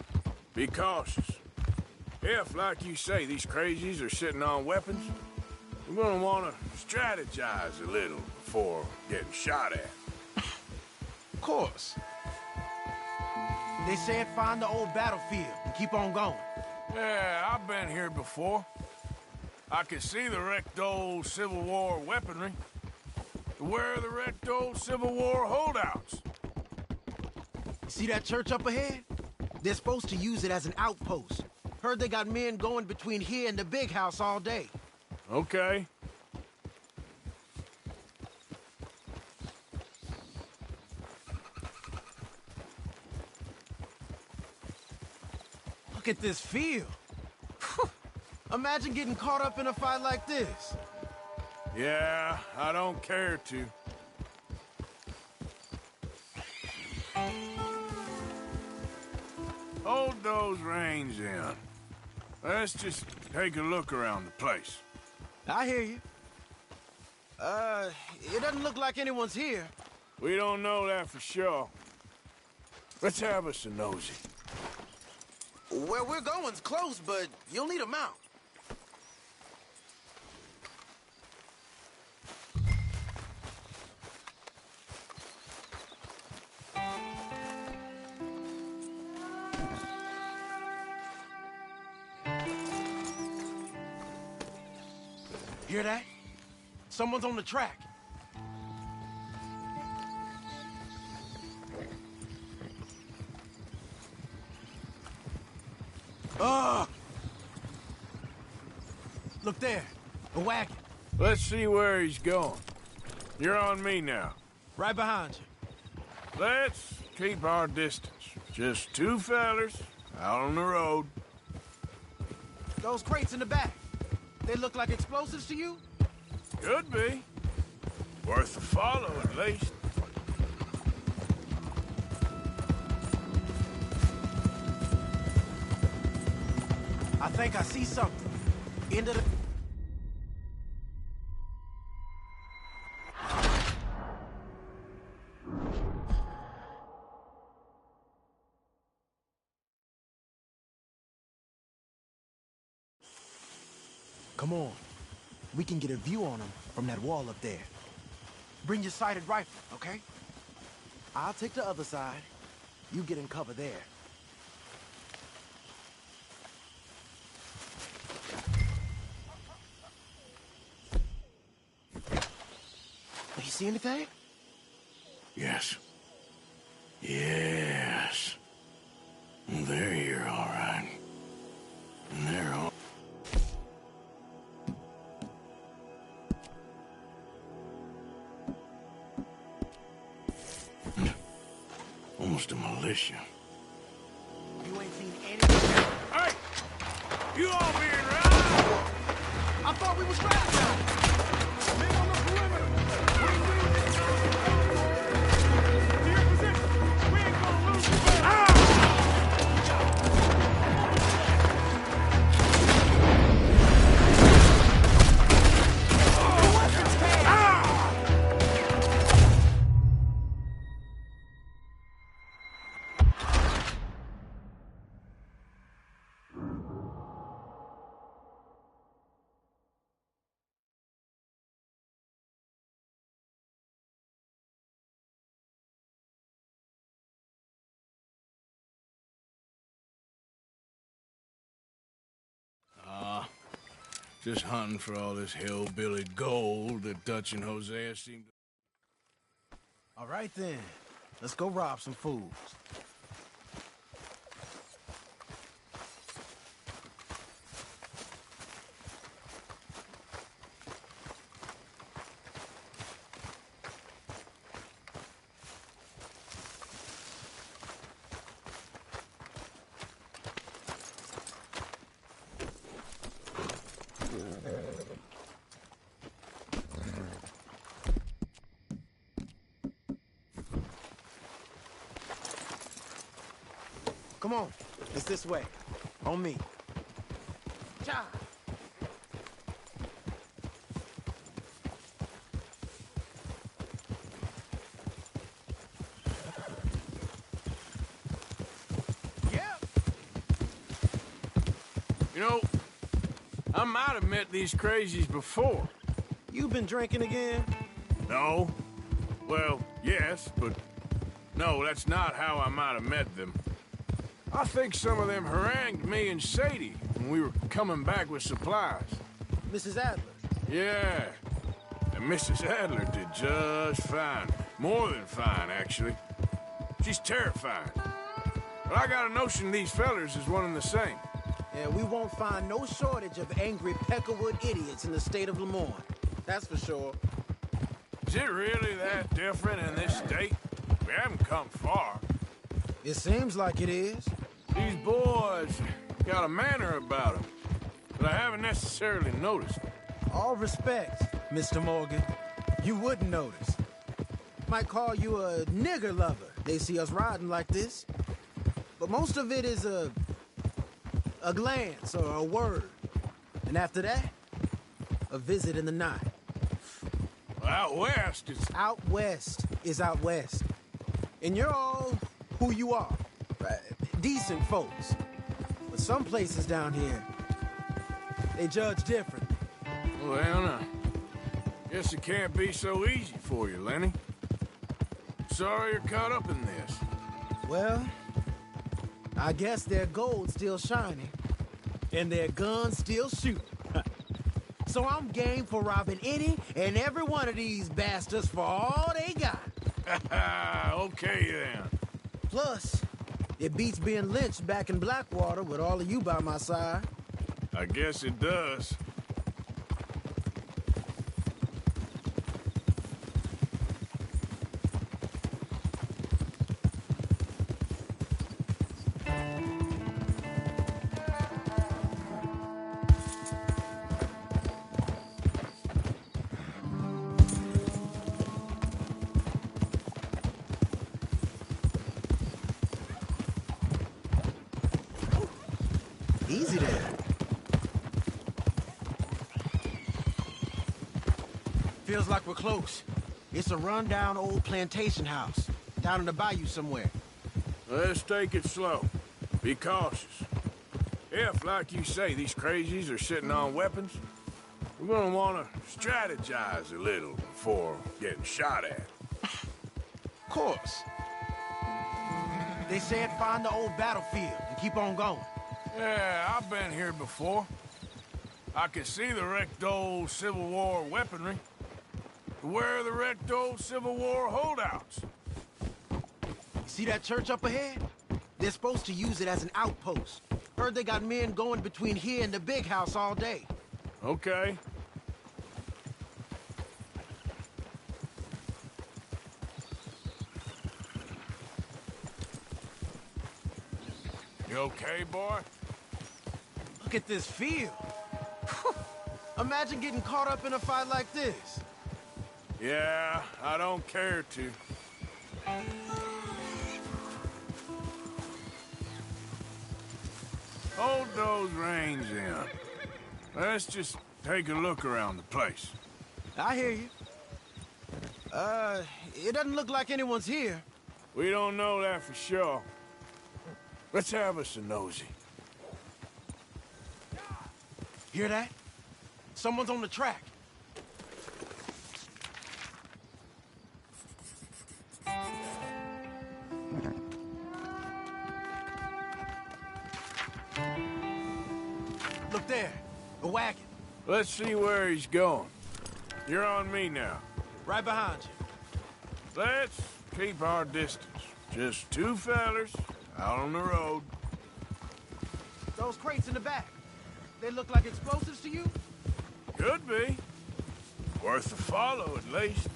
Be cautious. If, like you say, these crazies are sitting on weapons, we're gonna want to strategize a little before getting shot at. Of course. They said find the old battlefield and keep on going. Yeah, I've been here before. I can see the wrecked old Civil War weaponry. Where are the wrecked old Civil War holdouts? See that church up ahead? They're supposed to use it as an outpost. Heard they got men going between here and the big house all day. Okay. Look at this field. Imagine getting caught up in a fight like this. Yeah, I don't care to. Hold those reins in. Let's just take a look around the place. I hear you. It doesn't look like anyone's here. We don't know that for sure. Let's have us a nosy. Where we're going's close, but you'll need a mount. Hear that? Someone's on the track. Look there, a wagon. Let's see where he's going. You're on me now. Right behind you. Let's keep our distance. Just two fellers out on the road. Those crates in the back, they look like explosives to you? Could be. Worth a follow, at least. I think I see something. Into the... Come on. We can get a view on them from that wall up there. Bring your sighted rifle, okay? I'll take the other side. You get in cover there. You see anything? Yes. Yes. They're here, all right. And they're all... Almost a militia. You ain't seen anything. Hey! You all being right? I thought we was strategizing. Men on the perimeter. To your position. We ain't gonna lose the battle. Just hunting for all this hillbilly gold that Dutch and Hosea seem to... All right, then. Let's go rob some fools. Come on. It's this way. On me. Cha! You know, I might have met these crazies before. You been drinking again? No. Well, yes, but no, that's not how I might have met them. I think some of them harangued me and Sadie when we were coming back with supplies. Mrs. Adler? Yeah. And Mrs. Adler did just fine. More than fine, actually. She's terrified. But I got a notion these fellers is one and the same. Yeah, we won't find no shortage of angry Peckerwood idiots in the state of Lemoyne. That's for sure. Is it really that different in this state? We haven't come far. It seems like it is. These boys got a manner about them that I haven't necessarily noticed. All respect, Mr. Morgan. You wouldn't notice. Might call you a nigger lover. They see us riding like this. But most of it is a glance or a word. And after that, a visit in the night. Out west, it's... Out west is out west. And you're all who you are. Decent folks. But some places down here, they judge different. Well, now, guess it can't be so easy for you, Lenny. Sorry you're caught up in this. Well, I guess their gold's still shining, and their guns still shoot. So I'm game for robbing any and every one of these bastards for all they got. Okay, then. Plus, it beats being lynched back in Blackwater with all of you by my side. I guess it does. Easy there. Feels like we're close. It's a rundown old plantation house, down in the bayou somewhere. Let's take it slow. Be cautious. If, like you say, these crazies are sitting on weapons, we're gonna want to strategize a little before getting shot at. Of course. They said find the old battlefield and keep on going. Yeah, I've been here before. I can see the wrecked old Civil War weaponry. Where are the wrecked old Civil War holdouts? See that church up ahead? They're supposed to use it as an outpost. Heard they got men going between here and the big house all day. Okay. You okay, boy? Look at this field. Imagine getting caught up in a fight like this. Yeah, I don't care to. Hold those reins in. Let's just take a look around the place. I hear you. It doesn't look like anyone's here. We don't know that for sure. Let's have us a nosy. Hear that? Someone's on the track. Look there, a wagon. Let's see where he's going. You're on me now. Right behind you. Let's keep our distance. Just two fellers out on the road. Those crates in the back, they look like explosives to you? Could be. Worth a follow, at least.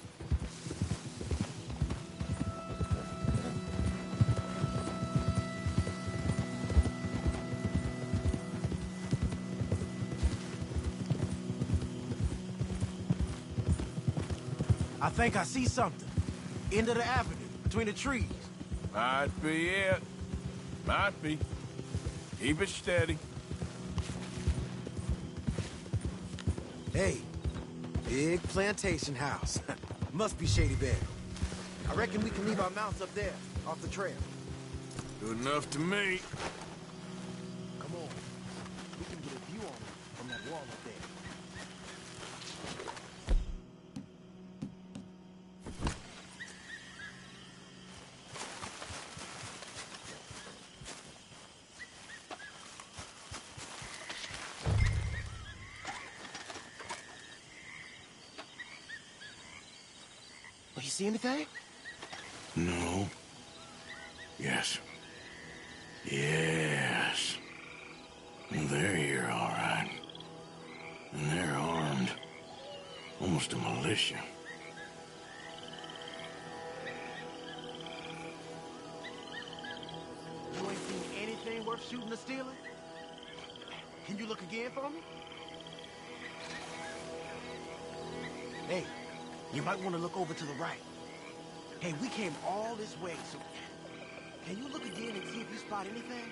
I think I see something. End of the avenue, between the trees. Might be it. Might be. Keep it steady. Hey, big plantation house. Must be Shady Bear. I reckon we can leave our mounts up there, off the trail. Good enough to me. Come on. we can get a view on it from that wall up there. Oh, you see anything? No. Yes. Yes. Well, they're here, all right. And they're armed. Almost a militia. You ain't seen anything worth shooting or stealing? Can you look again for me? Hey, you might want to look over to the right. Hey, we came all this way, so can you look again and see if you spot anything?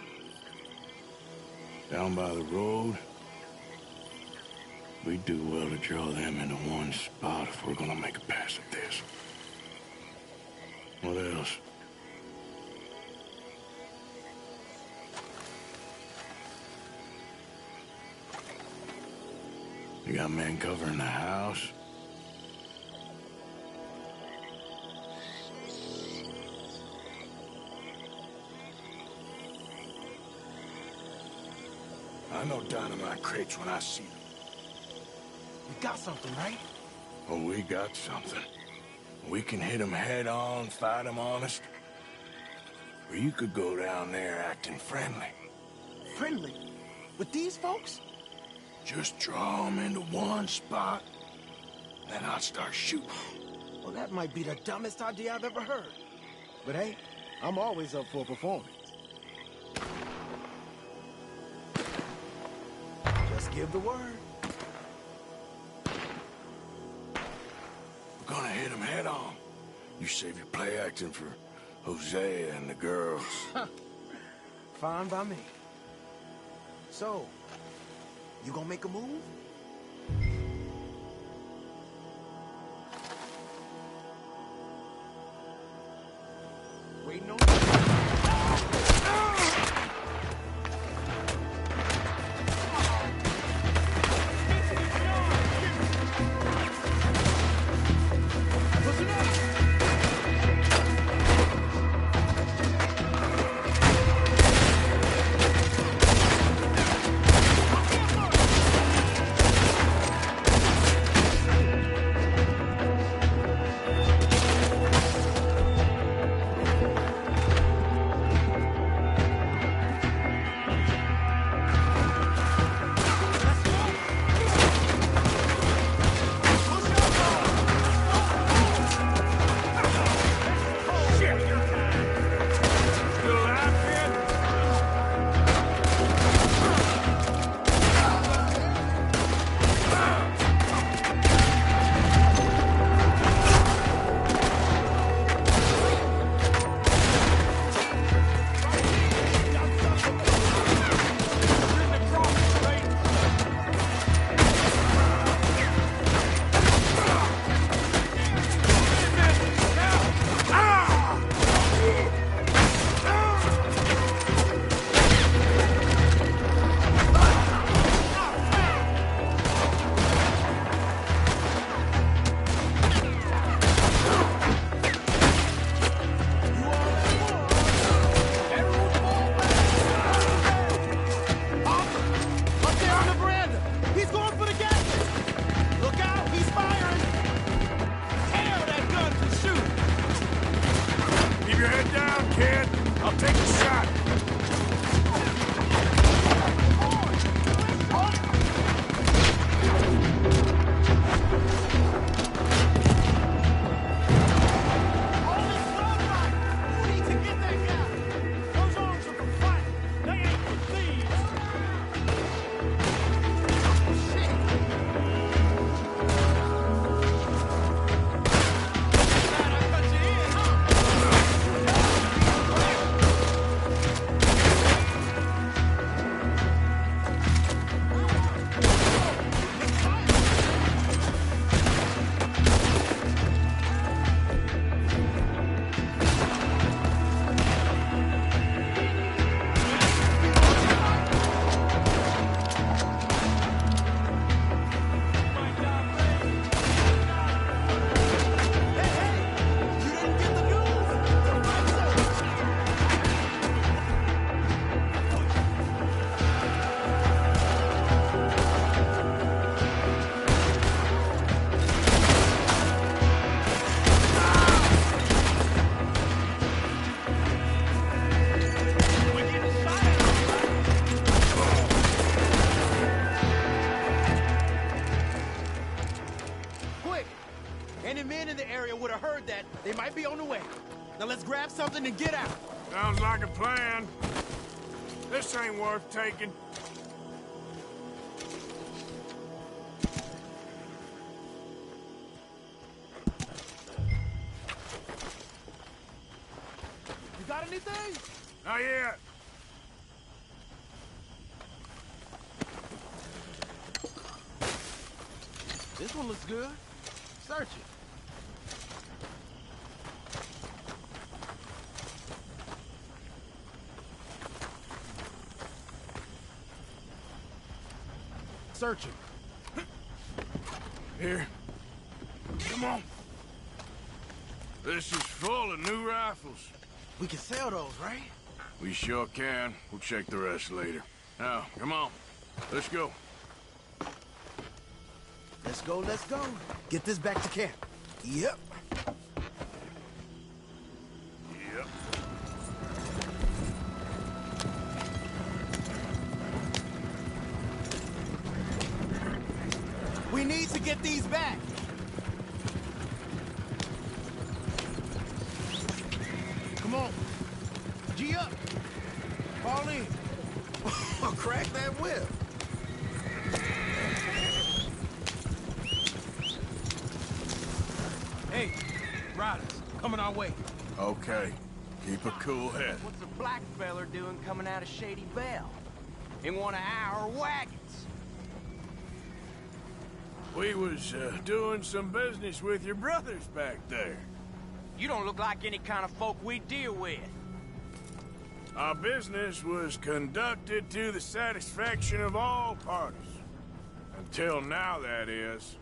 Down by the road? We'd do well to draw them into one spot if we're gonna make a pass at this. What else? You got men covering the house? I know dynamite crates when I see them. You got something, right? Oh, we got something. We can hit them head on, fight them honest. Or you could go down there acting friendly. Friendly? With these folks? Just draw them into one spot, then I'll start shooting. Well, that might be the dumbest idea I've ever heard. But hey, I'm always up for a performance. Just give the word. We're gonna hit them head on. You save your play acting for Hosea and the girls. Fine by me. So, you gonna make a move? Waiting on you. quick! Any men in the area would have heard that. They might be on the way. Now let's grab something and get out. Sounds like a plan. This ain't worth taking. You got anything? Not yet. This one looks good. Search it. Search it. Here. Come on. This is full of new rifles. We can sell those, right? We sure can. We'll check the rest later. Now, come on. Let's go. Let's go, let's go. Get this back to camp. Yep. Yep. We need to get these back. Come on. G up. Fall in. Crack that whip. Hey, riders, coming our way. Okay. Keep a cool head. What's a black feller doing coming out of Shady Belle? In one of our wagons? We was doing some business with your brothers back there. You don't look like any kind of folk we deal with. Our business was conducted to the satisfaction of all parties. Until now, that is.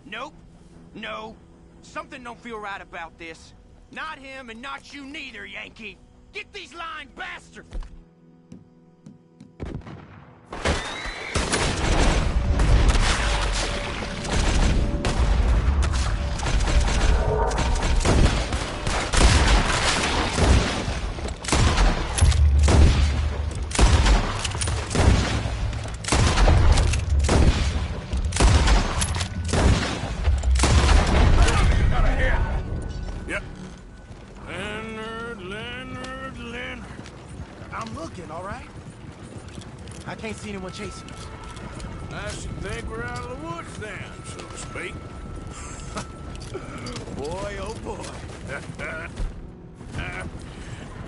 Nope. No. Something don't feel right about this. Not him and not you neither, Yankee. Get these lying bastards! I can't see anyone chasing us. I should think we're out of the woods then, so to speak. Boy, oh boy.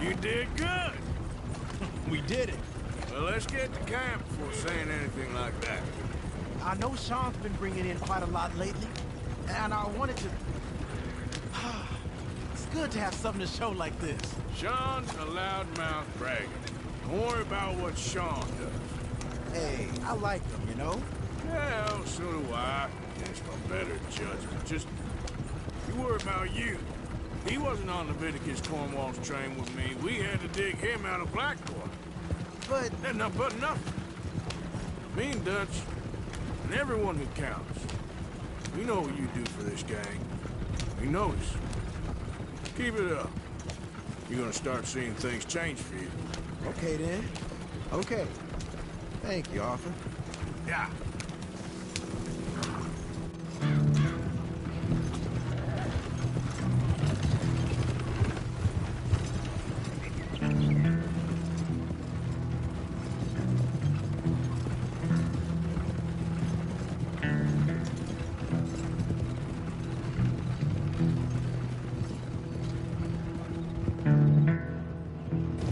You did good. We did it. Well, let's get to camp before saying anything like that. I know Sean's been bringing in quite a lot lately, and I wanted to... It's good to have something to show like this. Sean's a loudmouth bragger. Don't worry about what Sean does. Hey, I like him, you know? Yeah, so do I. It's my better judgment. Just, you worry about you. He wasn't on Leviticus Cornwall's train with me. We had to dig him out of Blackwater. But... But nothing. Me and Dutch, and everyone who counts. We know what you do for this gang. We notice. Keep it up. You're gonna start seeing things change for you. Okay, then. Okay. Thank you, Arthur. Yeah.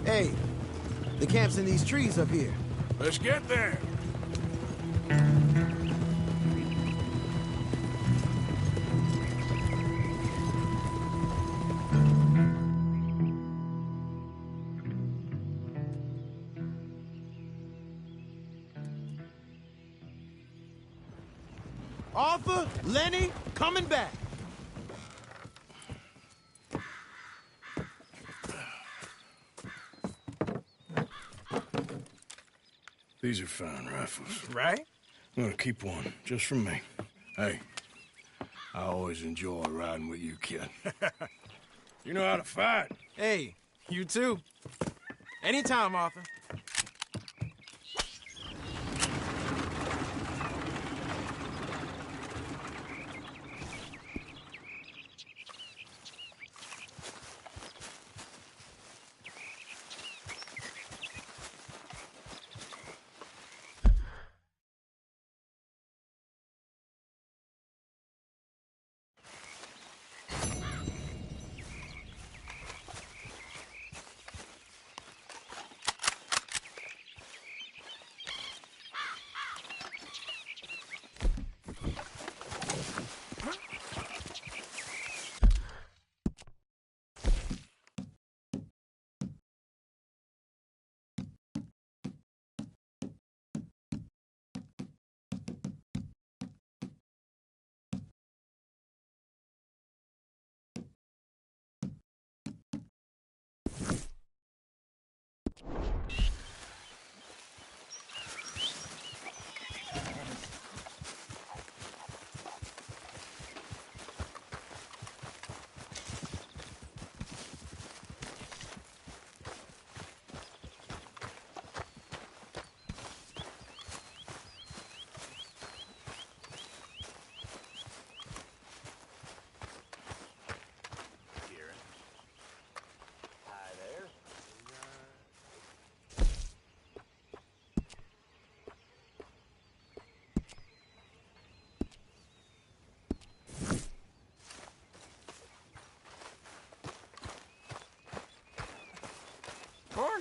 Hey, the camp's in these trees up here. Let's get there. Arthur, Lenny, coming back. These are fine rifles. Right? I'm gonna keep one, just for me. Hey, I always enjoy riding with you, kid. You know how to fight. Hey, you too. Anytime, Arthur.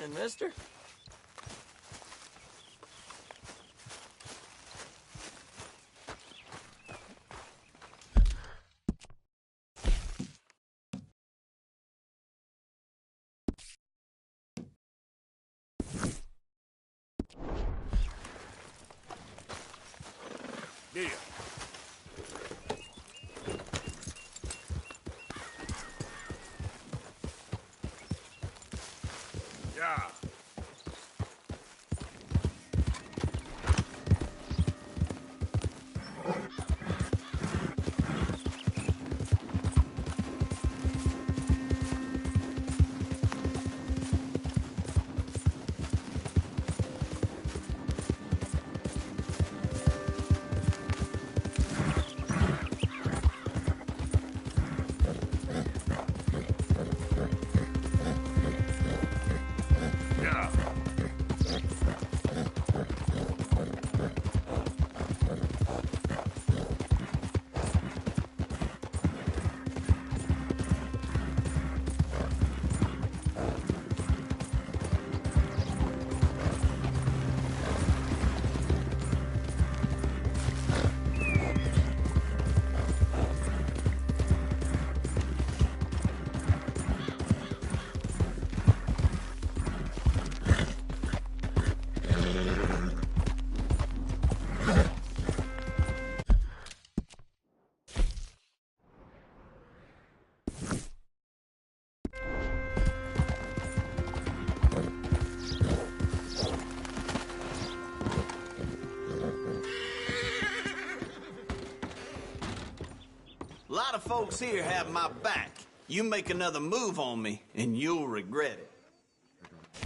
Morning, mister. Yeah. Yeah. A lot of folks here have my back. You make another move on me, and you'll regret it.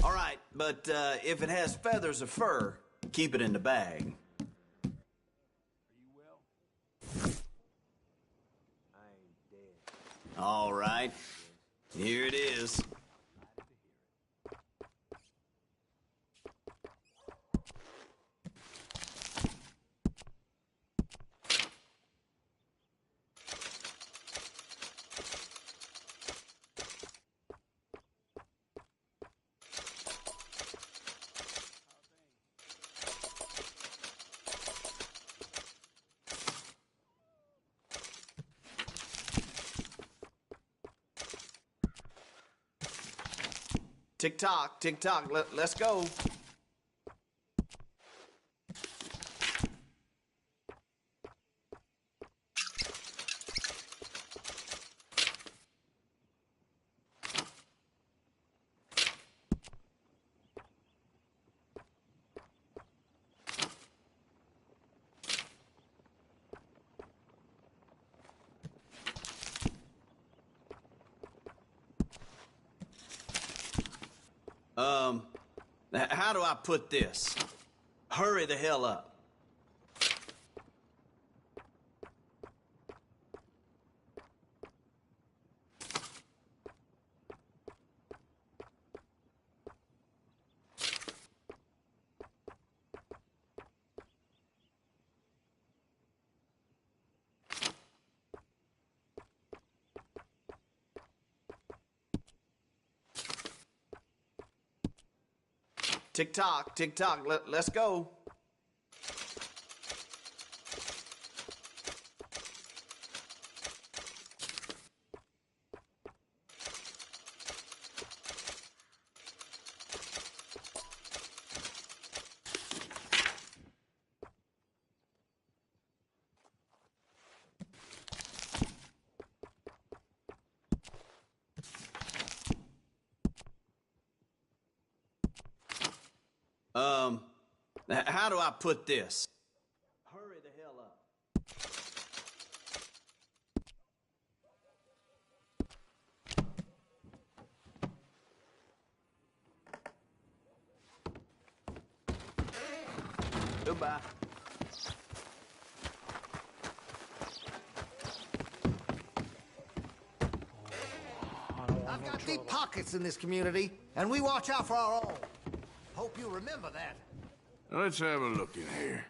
All right, but if it has feathers or fur, keep it in the bag. All right, here it is. Tick-tock, tick-tock, let's go. How do I put this? Hurry the hell up. Tick-tock, tick-tock, let's go. How do I put this? Hurry the hell up. Goodbye. I've got deep pockets in this community, and we watch out for our own. Hope you remember that. Let's have a look in here.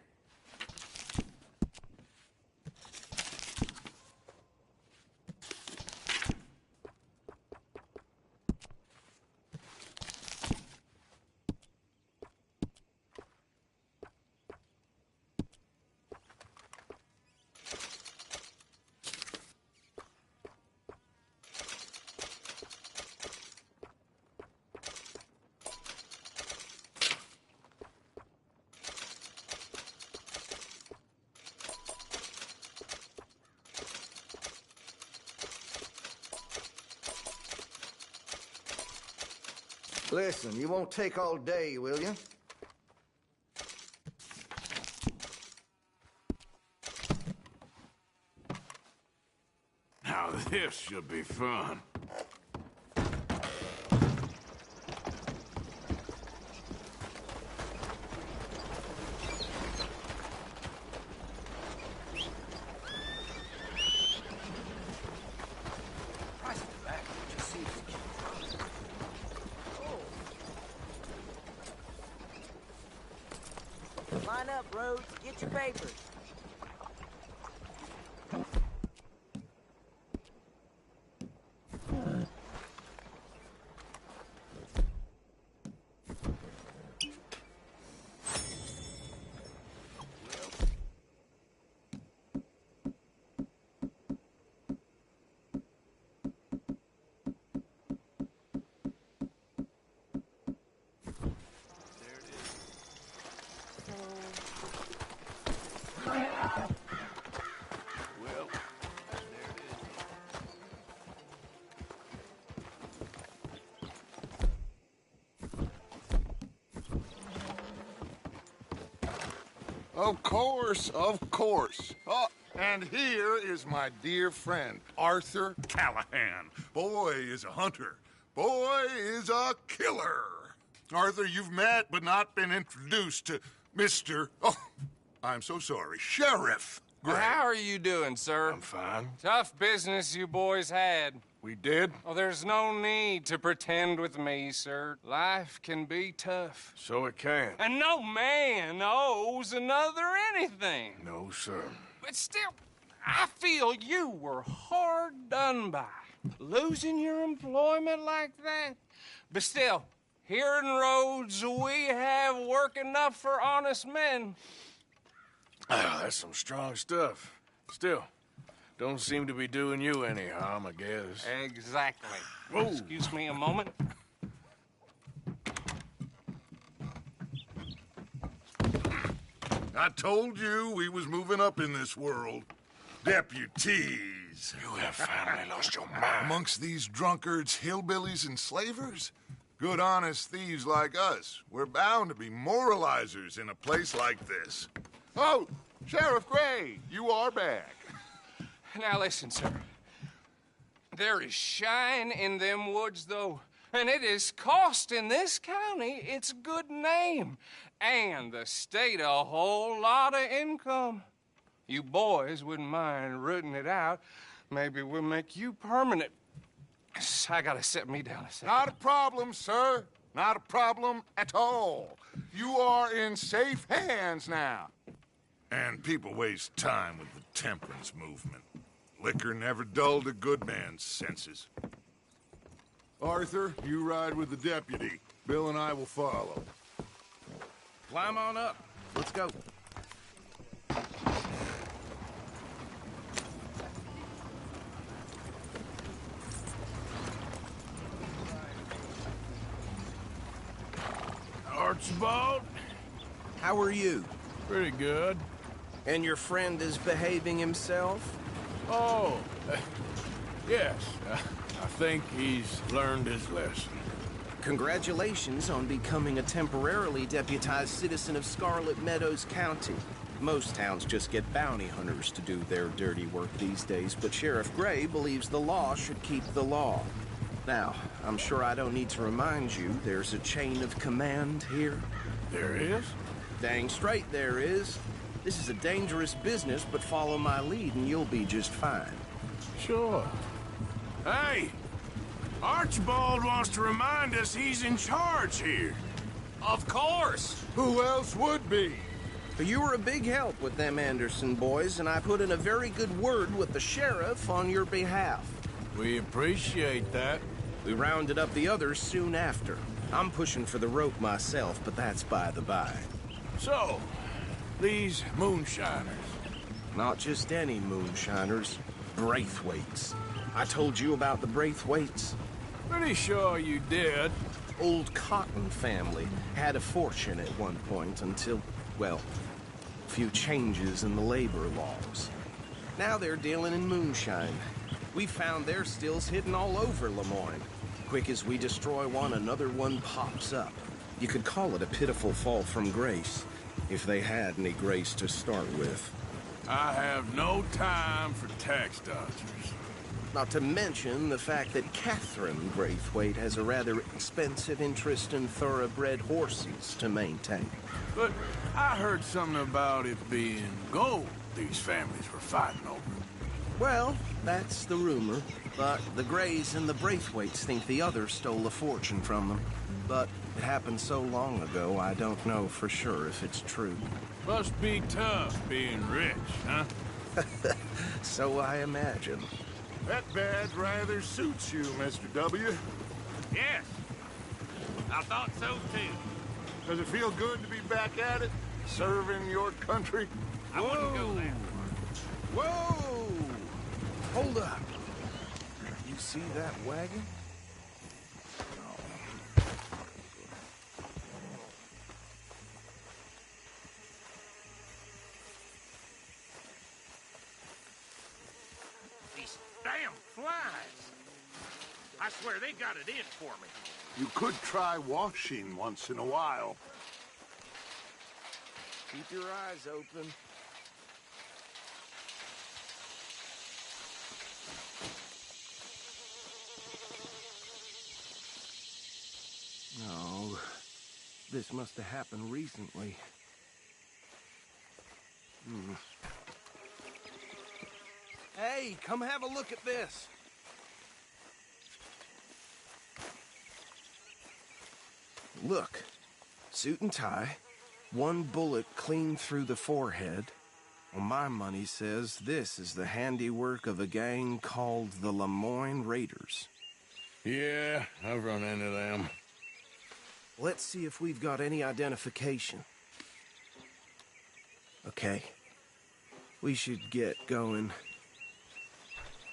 Listen, you won't take all day, will you? Now this should be fun. Line up, Rhodes. Get your papers. Of course, of course. Oh, and here is my dear friend, Arthur Callahan. Boy is a hunter. Boy is a killer. Arthur, you've met but not been introduced to Mr. Oh, I'm so sorry, Sheriff Gray. Well, how are you doing, sir? I'm fine. Tough business you boys had. We did? Oh, there's no need to pretend with me, sir. Life can be tough. So it can. And no man owes another anything. No, sir. But still, I feel you were hard done by. Losing your employment like that. But still, here in Rhodes, we have work enough for honest men. Oh, that's some strong stuff. Still, don't seem to be doing you any harm, I guess. Exactly. Whoa. Excuse me a moment. I told you we was moving up in this world. Deputies. You have finally lost your mind. Amongst these drunkards, hillbillies, and slavers? Good, honest thieves like us. We're bound to be moralizers in a place like this. Oh, Sheriff Gray, you are back. Now listen, sir. There is shine in them woods, though, and it is costing this county its good name and the state a whole lot of income. You boys wouldn't mind rooting it out. Maybe we'll make you permanent. I gotta set me down a second. Not a problem, sir. Not a problem at all. You are in safe hands now. And people waste time with the temperance movement. Liquor never dulled a good man's senses. Arthur, you ride with the deputy. Bill and I will follow. Climb on up. Let's go. Archibald? How are you? Pretty good. And your friend is behaving himself? Oh, yes. I think he's learned his lesson. Congratulations on becoming a temporarily deputized citizen of Scarlet Meadows County. Most towns just get bounty hunters to do their dirty work these days, but Sheriff Gray believes the law should keep the law. Now, I'm sure I don't need to remind you, there's a chain of command here. There is? Dang straight there is. This is a dangerous business, but follow my lead and you'll be just fine. Sure. Hey! Archibald wants to remind us he's in charge here. Of course! Who else would be? You were a big help with them Anderson boys, and I put in a very good word with the sheriff on your behalf. We appreciate that. We rounded up the others soon after. I'm pushing for the rope myself, but that's by the by. So, these moonshiners. Not just any moonshiners. Braithwaites. I told you about the Braithwaites? Pretty sure you did. Old Cotton family had a fortune at one point until, well, a few changes in the labor laws. Now they're dealing in moonshine. We found their stills hidden all over Lemoyne. Quick as we destroy one, another one pops up. You could call it a pitiful fall from grace, if they had any grace to start with. I have no time for tax dodgers. Not to mention the fact that Catherine Braithwaite has a rather expensive interest in thoroughbred horses to maintain. But I heard something about it being gold these families were fighting over. Well, that's the rumor. But the Greys and the Braithwaites think the others stole a fortune from them. But it happened so long ago, I don't know for sure if it's true. Must be tough being rich, huh? So I imagine. That badge rather suits you, Mr. W. Yes. I thought so, too. Does it feel good to be back at it? Serving your country? I wouldn't go that far. Whoa! Hold up. You see that wagon? These damn flies. I swear they got it in for me. You could try washing once in a while. Keep your eyes open. No, this must have happened recently. Hey, come have a look at this. Look, suit and tie, one bullet clean through the forehead. Well, my money says this is the handiwork of a gang called the Lemoyne Raiders. Yeah, I've run into them. Let's see if we've got any identification. Okay. We should get going.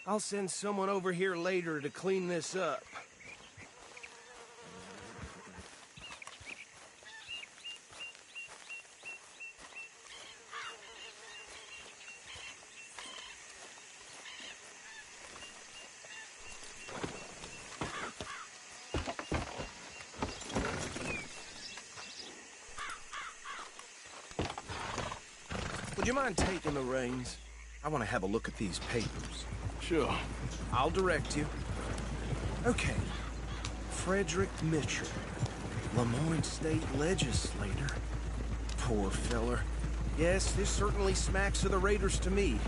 I'll send someone over here later to clean this up. Would you mind taking the reins? I want to have a look at these papers. Sure. I'll direct you. Okay. Frederick Mitchell, Lemoyne State Legislator. Poor feller. Yes, this certainly smacks of the Raiders to me.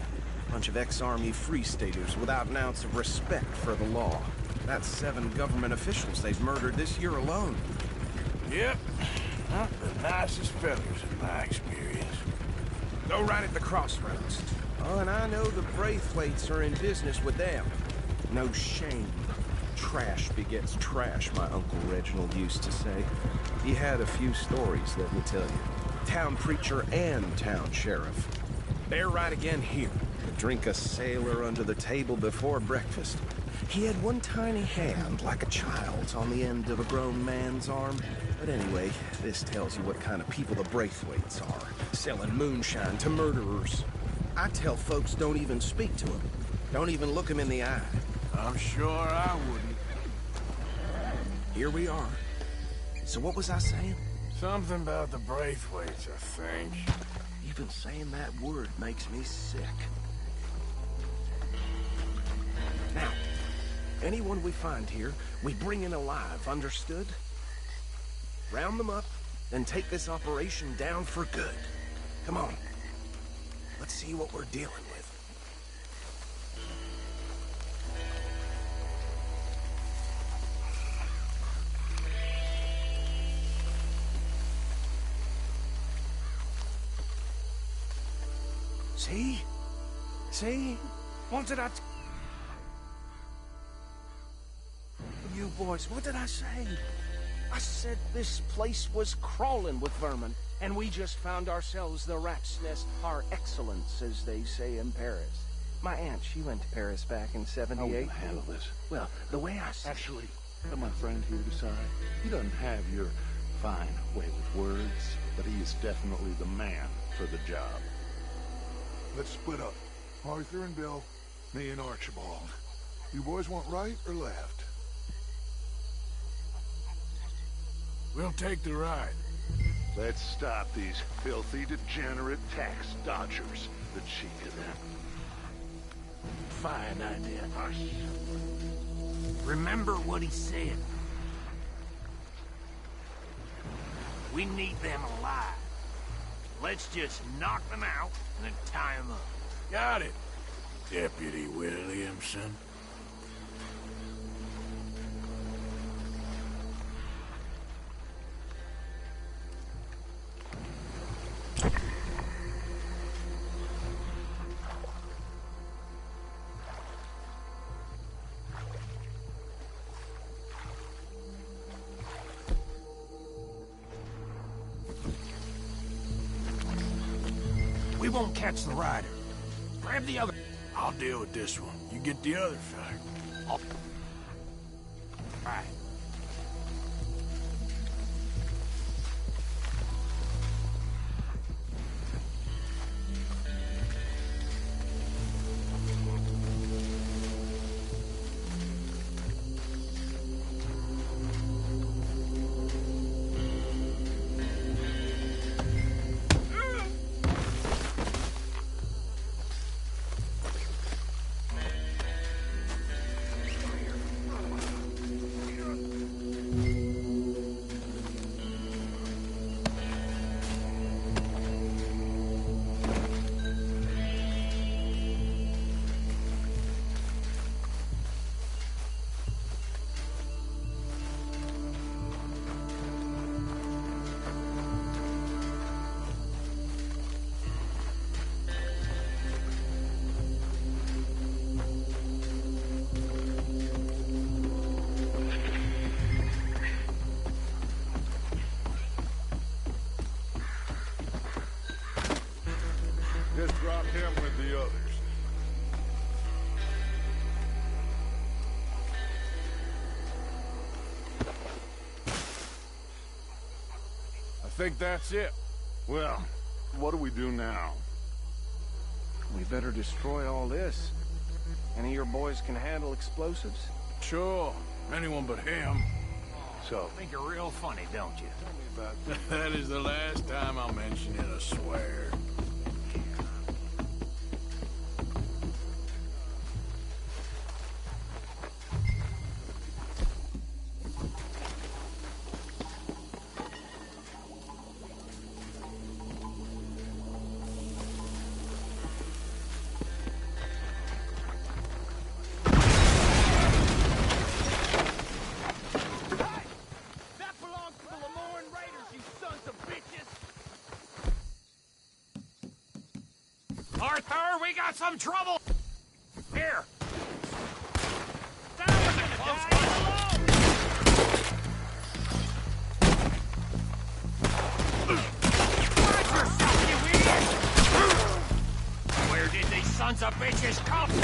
Bunch of ex-Army Free Staters without an ounce of respect for the law. That's 7 government officials they've murdered this year alone. Yep. Not the nicest fellas in my experience. Go right at the crossroads. Oh, and I know the Braithwaites are in business with them. No shame. Trash begets trash, my Uncle Reginald used to say. He had a few stories, let me tell you. Town preacher and town sheriff. They're right again here. Drink a sailor under the table before breakfast. He had one tiny hand, like a child's, on the end of a grown man's arm. But anyway, this tells you what kind of people the Braithwaites are. Selling moonshine to murderers. I tell folks don't even speak to them. Don't even look them in the eye. I'm sure I wouldn't. Here we are. So what was I saying? Something about the Braithwaites, I think. Even saying that word makes me sick. Now, anyone we find here, we bring in alive, understood? Round them up, then take this operation down for good. Come on. Let's see what we're dealing with. See? See? What did I... You boys, what did I say? I said this place was crawling with vermin, and we just found ourselves the rat's nest par excellence, as they say in Paris. My aunt, she went to Paris back in '78. How are we gonna handle this? Well, the way I see Actually, let my friend here decide. He doesn't have your fine way with words, but he is definitely the man for the job. Let's split up. Arthur and Bill, me and Archibald. You boys want right or left? We'll take the ride. Let's stop these filthy, degenerate tax dodgers. The cheek of them. Fine idea. Remember what he said. We need them alive. Let's just knock them out and then tie them up. Got it, Deputy Williamson. We won't catch the rider. Grab the other. I'll deal with this one. You get the other side. Right. Just drop him with the others. I think that's it. Well, what do we do now? We better destroy all this. Any of your boys can handle explosives? Sure. Anyone but him. So, think you're real funny, don't you? Tell me about that. That is the last time I'll mention it, I swear. Arthur, we got some trouble! Here! Down with it, guys! Watch yourself, you idiot! Where did these sons of bitches come from?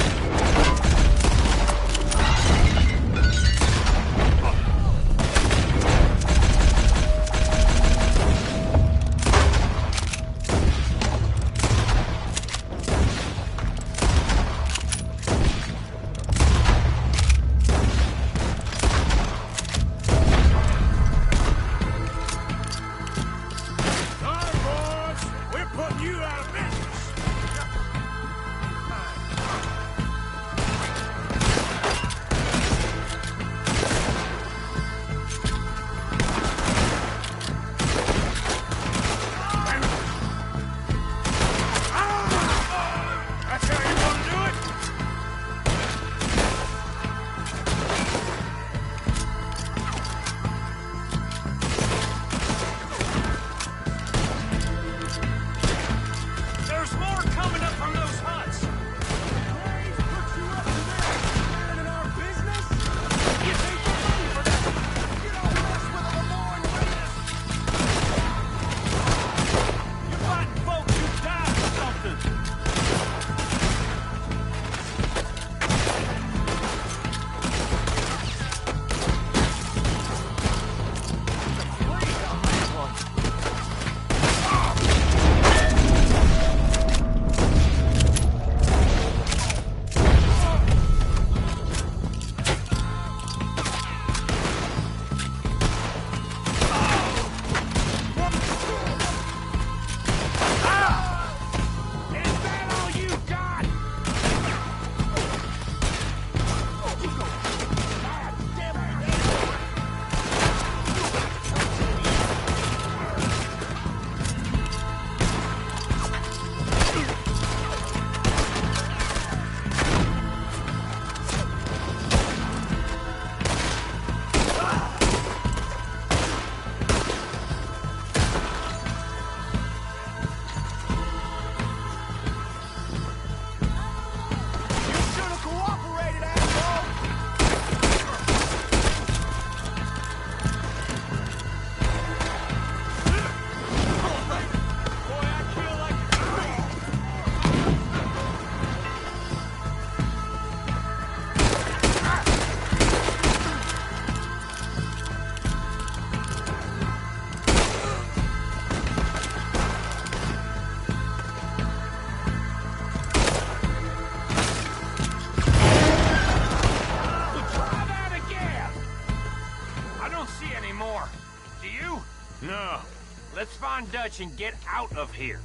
Fine Dutch and get out of here.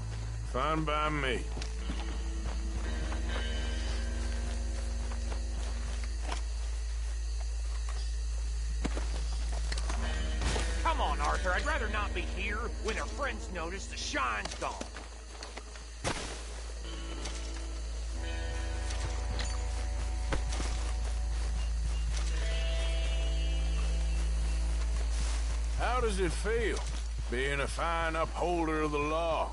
Fine by me. Come on, Arthur. I'd rather not be here when our friends notice the shine's gone. How does it feel, being a fine upholder of the law?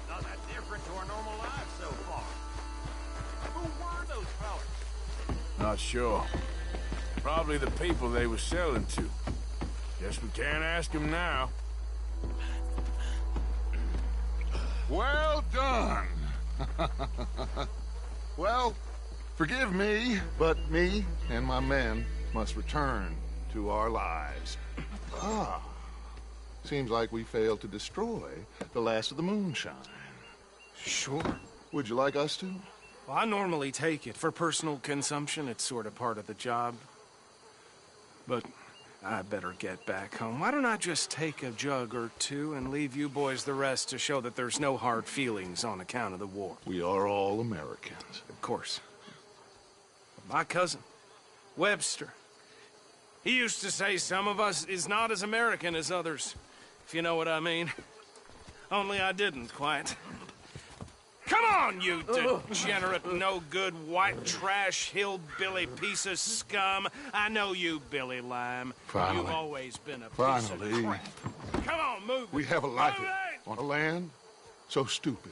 Not that different to our normal lives so far. Who were those fellas? Not sure. Probably the people they were selling to. Guess we can't ask them now. Well done. Well, forgive me, but me and my men must return to our lives. Ah, seems like we failed to destroy the last of the moonshine. Sure. Would you like us to? Well, I normally take it. For personal consumption, it's sort of part of the job. But I better get back home. Why don't I just take a jug or two and leave you boys the rest to show that there's no hard feelings on account of the war? We are all Americans. Of course. My cousin, Webster, he used to say some of us is not as American as others, if you know what I mean. Only I didn't quite. Come on, you degenerate, no-good, white trash, hillbilly piece of scum. I know you, Billy Lime. Finally. You've always been a piece of crap. Come on, move. We have a life on a land so stupid,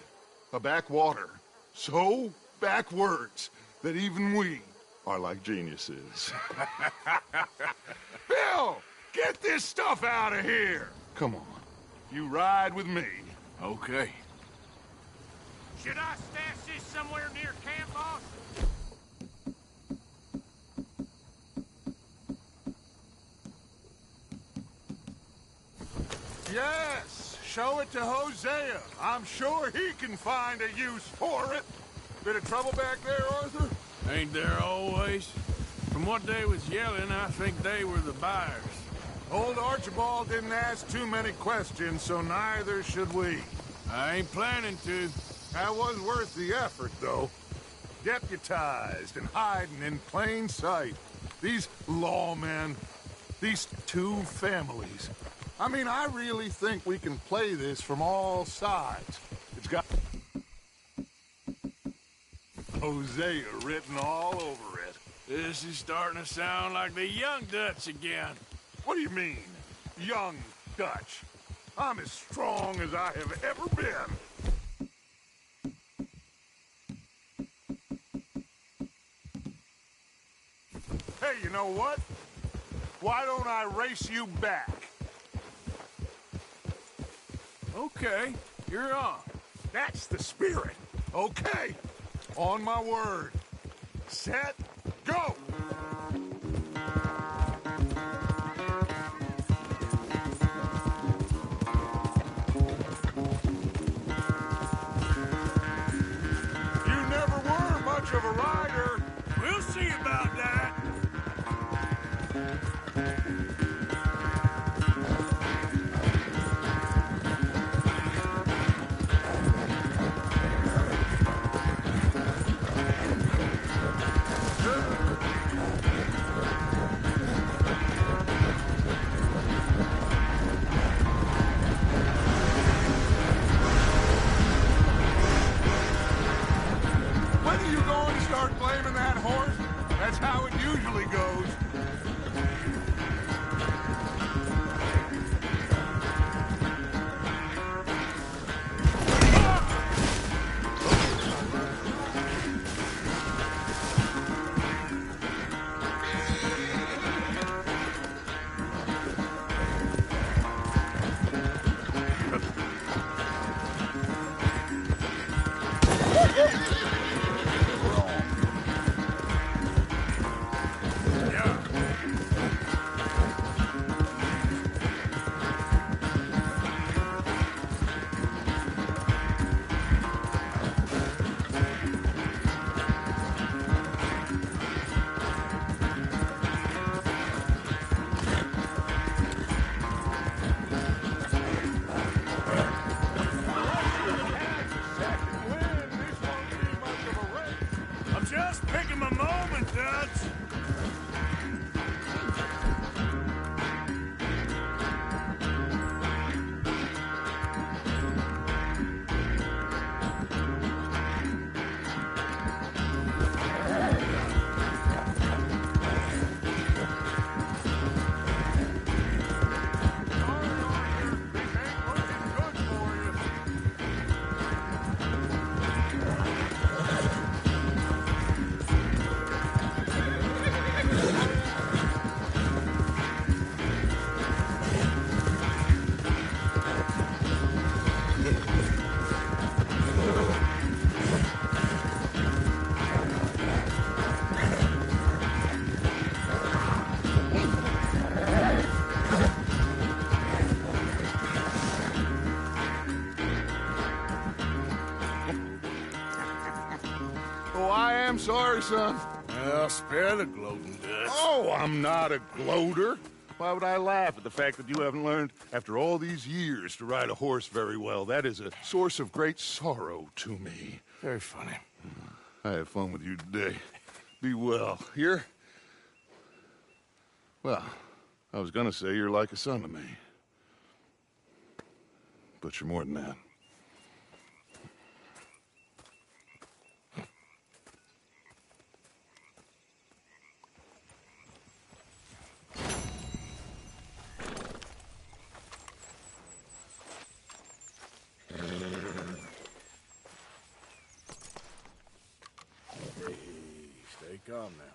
a backwater so backwards that even we are like geniuses. Bill, get this stuff out of here. Come on, you ride with me. Okay. Should I stash this somewhere near camp, boss? Yes, show it to Hosea. I'm sure he can find a use for it. Bit of trouble back there, Arthur? Ain't there always? From what they was yelling, I think they were the buyers. Old Archibald didn't ask too many questions, so neither should we. I ain't planning to. That was worth the effort, though. Deputized and hiding in plain sight. These lawmen, these two families. I mean, I really think we can play this from all sides. It's got Hosea written all over it. This is starting to sound like the Young Dutch again. What do you mean, Young Dutch? I'm as strong as I have ever been. Hey, you know what? Why don't I race you back? Okay, you're on. That's the spirit. Okay, on my word. Set, go! You never were much of a rider. We'll see about that. When are you going to start blaming that horse? That's how it usually goes. Yeah. sorry, son. Well, spare the gloating, Dutch. Oh, I'm not a gloater. Why would I laugh at the fact that you haven't learned, after all these years, to ride a horse very well? That is a source of great sorrow to me. Very funny. I had fun with you today. Be well. Here? Well, I was gonna say you're like a son to me. But you're more than that. Stay calm now.